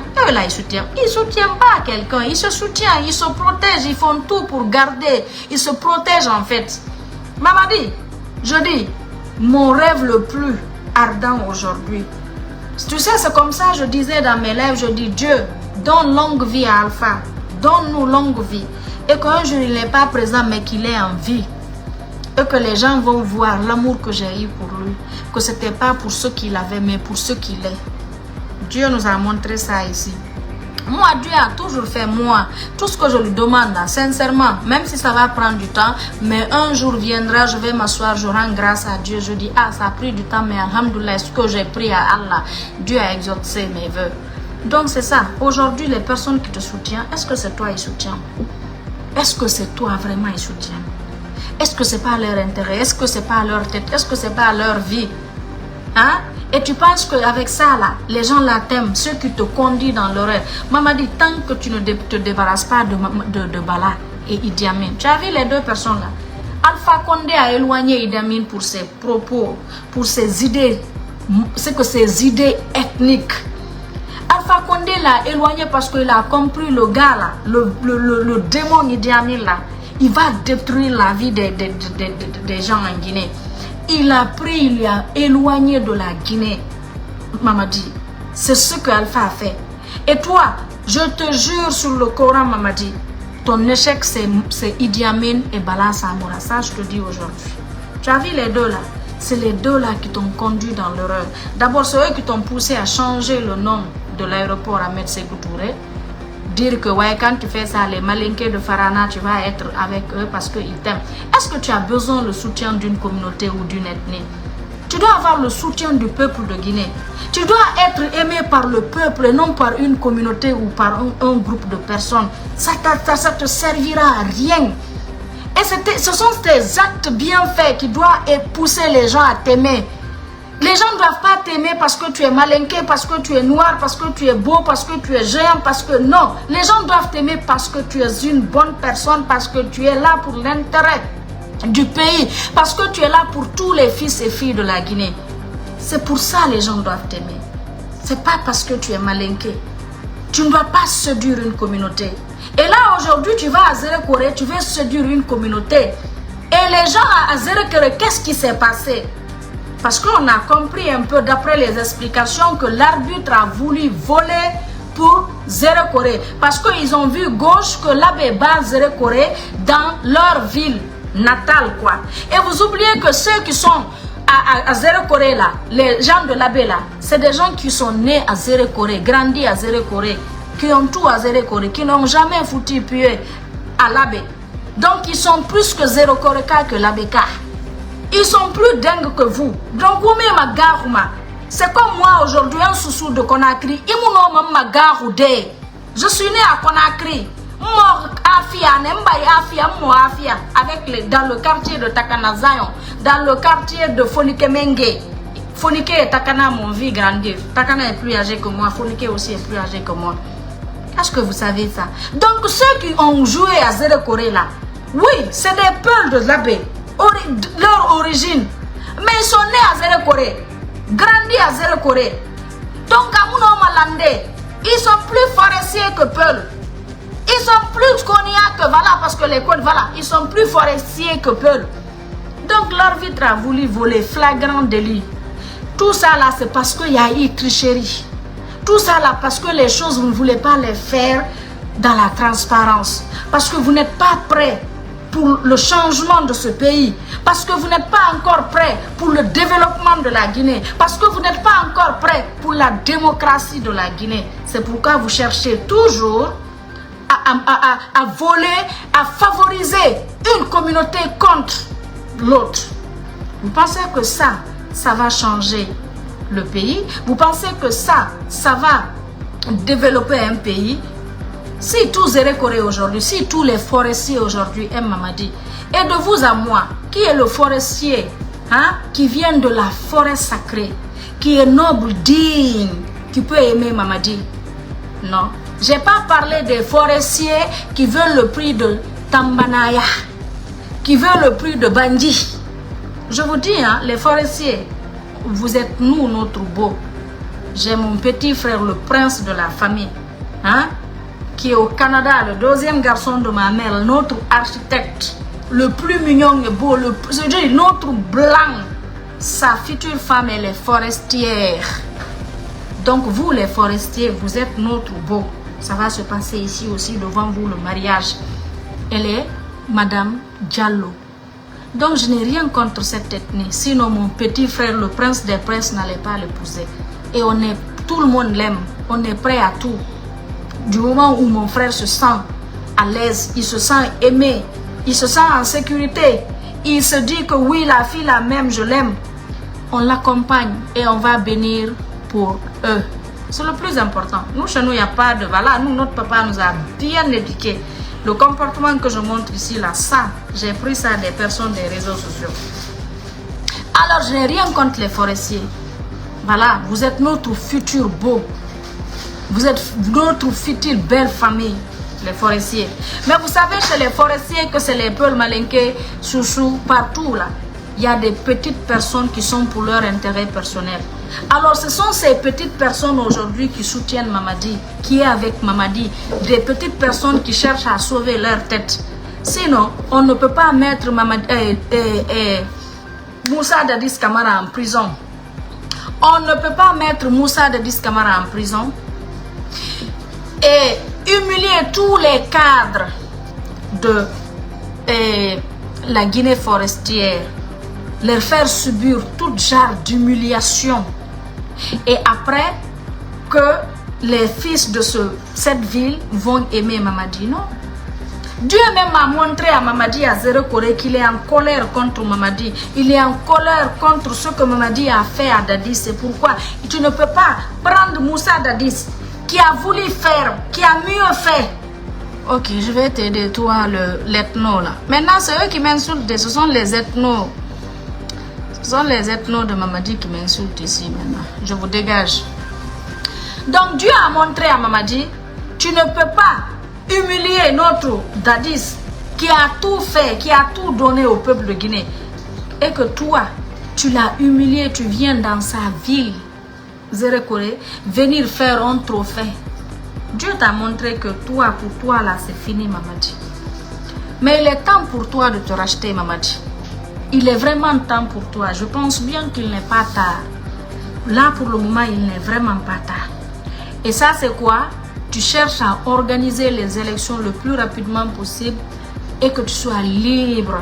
ils soutiennent pas quelqu'un, ils se soutiennent, ils se protègent, ils font tout pour garder, ils se protègent en fait. Mamadi, je dis, mon rêve le plus ardent aujourd'hui. Tu sais, c'est comme ça, je disais dans mes lèvres, je dis, Dieu, donne longue vie à Alpha, donne-nous longue vie. Et qu'un jour il n'est pas présent, mais qu'il est en vie. Et que les gens vont voir l'amour que j'ai eu pour lui. Que ce n'était pas pour ce qu'il avait, mais pour ce qu'il est. Dieu nous a montré ça ici. Moi, Dieu a toujours fait moi. Tout ce que je lui demande, là, sincèrement, même si ça va prendre du temps, mais un jour viendra, je vais m'asseoir, je rends grâce à Dieu. Je dis, ah, ça a pris du temps, mais alhamdoulilah, ce que j'ai pris à Allah, Dieu a exaucé mes vœux. Donc c'est ça. Aujourd'hui, les personnes qui te soutiennent, est-ce que c'est toi ils soutiennent? Est-ce que c'est toi vraiment ils soutiennent? Est-ce que c'est pas leur intérêt? Est-ce que c'est pas leur tête? Est-ce que c'est pas leur vie? Hein? Et tu penses qu'avec ça, là, les gens là t'aiment, ceux qui te conduisent dans l'oreille. Maman dit, tant que tu ne te débarrasses pas de Bala et Idi Amin. Tu as vu les deux personnes là? Alpha Condé a éloigné Idi Amin pour ses propos, pour ses idées, c'est que ses idées ethniques. Alpha Condé l'a éloigné parce qu'il a compris le gars là, le démon Idi Amin là, il va détruire la vie des gens en Guinée. Il a pris, il l'a éloigné de la Guinée. Mamadi, c'est ce que Alpha a fait. Et toi, je te jure sur le Coran, Mamadi, ton échec c'est Idi Amin et Bala Samoura. Ça, je te dis aujourd'hui. Tu as vu les deux là? C'est les deux là qui t'ont conduit dans l'erreur. D'abord, c'est eux qui t'ont poussé à changer le nom de l'aéroport Ahmed Sékou Touré. Dire que ouais, quand tu fais ça, les malinqués de Farana, tu vas être avec eux parce qu'ils t'aiment. Est-ce que tu as besoin du soutien d'une communauté ou d'une ethnie? Tu dois avoir le soutien du peuple de Guinée. Tu dois être aimé par le peuple et non par une communauté ou par un groupe de personnes. Ça te servira à rien. Et ce sont tes actes bien faits qui doivent pousser les gens à t'aimer. Les gens ne doivent pas t'aimer parce que tu es malinqué, parce que tu es noir, parce que tu es beau, parce que tu es géant, parce que non. Les gens doivent t'aimer parce que tu es une bonne personne, parce que tu es là pour l'intérêt du pays, parce que tu es là pour tous les fils et filles de la Guinée. C'est pour ça que les gens doivent t'aimer. C'est pas parce que tu es malinqué. Tu ne dois pas séduire une communauté. Et là, aujourd'hui, tu vas à Zérekoré, tu veux séduire une communauté. Et les gens à Zérekoré, qu'est-ce qui s'est passé? Parce qu'on a compris un peu d'après les explications que l'arbitre a voulu voler pour Zérekoré. Parce qu'ils ont vu gauche que l'abbé bat Zérekoré dans leur ville natale, quoi. Et vous oubliez que ceux qui sont à Zérekoré là, les gens de l'abbé là, c'est des gens qui sont nés à Zérekoré, grandis à Zérekoré, qui ont tout à Zérekoré, qui n'ont jamais foutu pied à l'abbé. Donc ils sont plus que Zérekoréka que l'abbéka. Ils sont plus dingues que vous. Donc vous même ma garouma. C'est comme moi aujourd'hui, un soussou de Conakry. Je suis né à Conakry. Avec dans le quartier de Takana Zion, dans le quartier de Fonike Mengue. Fonike et Takana m'ont vu grandir. Takana est plus âgé que moi, Fonike aussi est plus âgé que moi. Est-ce que vous savez ça? Donc ceux qui ont joué à Zérekoré là, oui, c'est des Peuls de l'abbé, leur origine. Mais ils sont nés à Zérekoré. grandi à Zéro Corée. Donc, à Mouno Malandé, ils sont plus forestiers que Peul. Ils sont plus cognacs que voilà, parce que les codes, voilà, ils sont plus forestiers que Peul. Donc, l'arbitre a voulu voler flagrant délit. Tout ça là, c'est parce qu'il y a eu tricherie. Tout ça là, parce que les choses, vous ne voulez pas les faire dans la transparence. Parce que vous n'êtes pas prêts pour le changement de ce pays. Parce que vous n'êtes pas encore prêts pour le développement de la Guinée. Parce que vous n'êtes pas encore prêts pour la démocratie de la Guinée. C'est pourquoi vous cherchez toujours à voler, à favoriser une communauté contre l'autre. Vous pensez que ça va changer le pays? Vous pensez que ça va développer un pays? Si tous Zéro Corée aujourd'hui, si tous les forestiers aujourd'hui aiment Mamadi, et de vous à moi, qui est le forestier qui vient de la forêt sacrée, qui est noble, digne, qui peut aimer Mamadi? Non. Je n'ai pas parlé des forestiers qui veulent le prix de Tambanaya, qui veulent le prix de Bandi. Je vous dis, les forestiers, vous êtes nous, notre beau. J'ai mon petit frère, le prince de la famille, qui est au Canada, le deuxième garçon de ma mère, notre architecte, le plus mignon et beau, notre blanc. Sa future femme, elle est forestière. Donc vous, les forestiers, vous êtes notre beau. Ça va se passer ici aussi devant vous, le mariage. Elle est Madame Diallo. Donc je n'ai rien contre cette ethnie. Sinon mon petit frère, le prince des princes, n'allait pas l'épouser. Et tout le monde l'aime. On est prêt à tout. Du moment où mon frère se sent à l'aise, il se sent aimé, il se sent en sécurité, il se dit que oui, la fille la même, je l'aime, on l'accompagne et on va bénir pour eux. C'est le plus important. Nous, chez nous, il n'y a pas de... Voilà, nous, notre papa nous a bien éduqués. Le comportement que je montre ici, là, ça, j'ai pris ça des personnes des réseaux sociaux. Alors, je n'ai rien contre les forestiers. Voilà, vous êtes notre futur beau. Vous êtes notre future belle famille, les forestiers. Mais vous savez, chez les forestiers, que c'est les Peul, Malinké, Chouchou, partout, là. Il y a des petites personnes qui sont pour leur intérêt personnel. Alors, ce sont ces petites personnes aujourd'hui qui soutiennent Mamadi, qui est avec Mamadi. Des petites personnes qui cherchent à sauver leur tête. Sinon, on ne peut pas mettre Moussa Dadis Camara en prison. On ne peut pas mettre Moussa Dadis Camara en prison et humilier tous les cadres de la Guinée forestière, leur faire subir tout genre d'humiliation. Et après que les fils de cette ville vont aimer Mamadi, non? Dieu même a montré à Mamadi à Zéro Corée qu'il est en colère contre Mamadi. Il est en colère contre ce que Mamadi a fait à Dadis. C'est pourquoi tu ne peux pas prendre Moussa Dadis qui a voulu faire, qui a mieux fait. Ok, je vais t'aider, toi, l'ethno là. Maintenant, c'est eux qui m'insultent. Ce sont les ethnos. Ce sont les ethnos de Mamadi qui m'insultent ici maintenant. Je vous dégage. Donc Dieu a montré à Mamadi, tu ne peux pas humilier notre Dadis qui a tout fait, qui a tout donné au peuple de Guinée. Et que toi, tu l'as humilié, tu viens dans sa ville, Zéro Corée, venir faire un trophée. Dieu t'a montré que toi, pour toi là, c'est fini Mamadi. Mais il est temps pour toi de te racheter Mamadi. Il est vraiment temps pour toi. Je pense bien qu'il n'est pas tard. Là, pour le moment, il n'est vraiment pas tard. Et ça, c'est quoi? Tu cherches à organiser les élections le plus rapidement possible et que tu sois libre.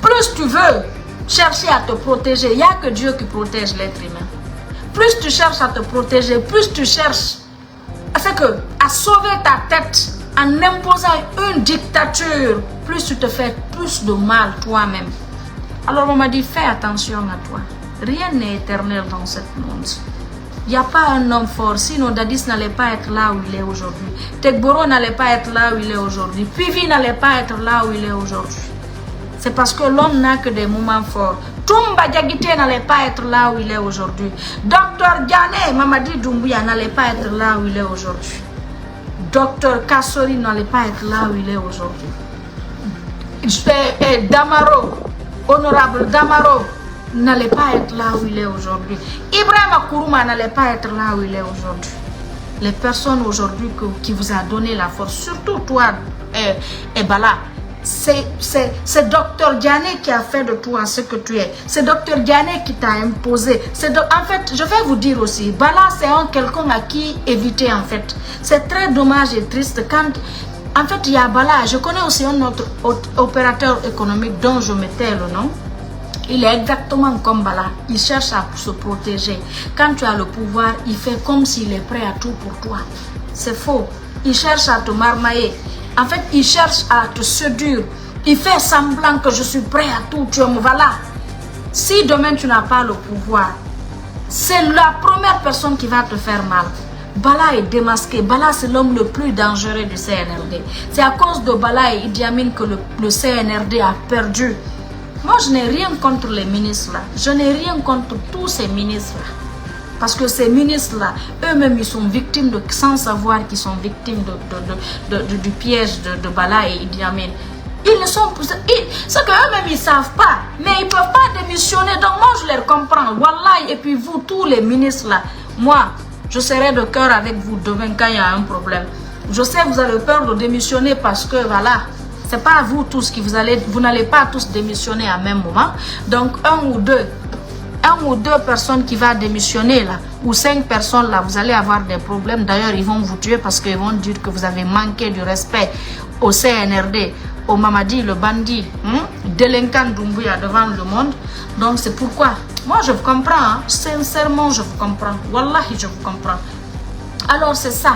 Plus tu veux chercher à te protéger, il n'y a que Dieu qui protège l'être humain. Plus tu cherches à te protéger, plus tu cherches à sauver ta tête en imposant une dictature, plus tu te fais plus de mal toi-même. Alors on m'a dit, fais attention à toi. Rien n'est éternel dans ce monde. Il n'y a pas un homme fort, sinon Dadis n'allait pas être là où il est aujourd'hui. Tegboro n'allait pas être là où il est aujourd'hui. Pivi n'allait pas être là où il est aujourd'hui. C'est parce que l'homme n'a que des moments forts. Toumba Diagité n'allait pas être là où il est aujourd'hui. Docteur Diané, Mamadi Doumbouya n'allait pas être là où il est aujourd'hui. Docteur Kassori n'allait pas être là où il est aujourd'hui. Damaro, honorable Damaro, n'allait pas être là où il est aujourd'hui. Ibrahim Kourouma n'allait pas être là où il est aujourd'hui. Les personnes aujourd'hui qui vous a donné la force, surtout toi, Bala, c'est Dr Diané qui a fait de toi ce que tu es. C'est Dr Diané qui t'a imposé. En fait, je vais vous dire aussi, Bala, c'est quelqu'un à qui éviter en fait. C'est très dommage et triste quand... En fait, il y a Bala, je connais aussi un autre opérateur économique dont je mettais le nom. Il est exactement comme Bala. Il cherche à se protéger. Quand tu as le pouvoir, il fait comme s'il est prêt à tout pour toi. C'est faux. Il cherche à te marmailler. En fait, il cherche à te séduire. Il fait semblant que je suis prêt à tout. Tu me voilà. Si demain tu n'as pas le pouvoir, c'est la première personne qui va te faire mal. Bala est démasqué. Bala, c'est l'homme le plus dangereux du CNRD. C'est à cause de Bala et Idi Amin que le CNRD a perdu. Moi, je n'ai rien contre les ministres-là. Je n'ai rien contre tous ces ministres-là. Parce que ces ministres-là, eux-mêmes, ils sont victimes sans savoir qu'ils sont victimes du piège de Bala et Idi Amin. Ils ne sont... C'est qu'eux-mêmes, ils ne savent pas. Mais ils ne peuvent pas démissionner. Donc, moi, je les comprends. Wallah, et puis vous, tous les ministres-là, moi, je serai de cœur avec vous demain quand il y a un problème. Je sais que vous avez peur de démissionner parce que, voilà... C'est pas vous tous qui vous n'allez pas tous démissionner à même moment. Donc, un ou deux personnes qui vont démissionner là, ou 5 personnes là, vous allez avoir des problèmes. D'ailleurs, ils vont vous tuer parce qu'ils vont dire que vous avez manqué du respect au CNRD, au Mamadi, le bandit, délinquant Doumbouya devant le monde. Donc, c'est pourquoi, moi je vous comprends, hein. Sincèrement, je vous comprends. Wallahi, je vous comprends. Alors, c'est ça.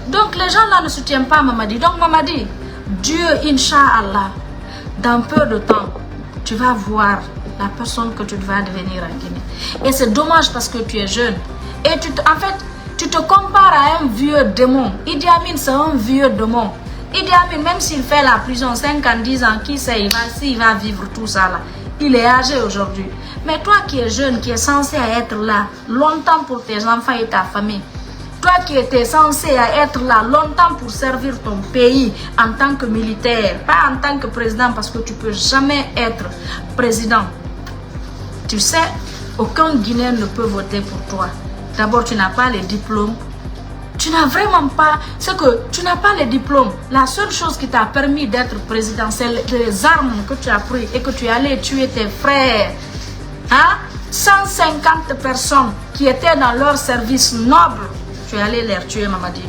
Donc les gens là ne soutiennent pas Mamadi. Donc Mamadi, Dieu, Inch'Allah, dans peu de temps, tu vas voir la personne que tu vas devenir en Guinée. Et c'est dommage parce que tu es jeune. Et en fait, tu te compares à un vieux démon. Idi Amin, c'est un vieux démon. Idi Amin, même s'il fait la prison 5 ans, 10 ans, qui sait, s'il va vivre tout ça là. Il est âgé aujourd'hui. Mais toi qui es jeune, qui es censé être là longtemps pour tes enfants et ta famille, toi qui étais censé être là longtemps pour servir ton pays en tant que militaire, pas en tant que président parce que tu ne peux jamais être président. Tu sais, aucun Guinéen ne peut voter pour toi. D'abord, tu n'as pas les diplômes. Tu n'as vraiment pas... C'est que tu n'as pas les diplômes. La seule chose qui t'a permis d'être président, c'est les armes que tu as prises et que tu es allé tuer tes frères. Hein? 150 personnes qui étaient dans leur service noble. Tu es allé les tuer, Mamadi.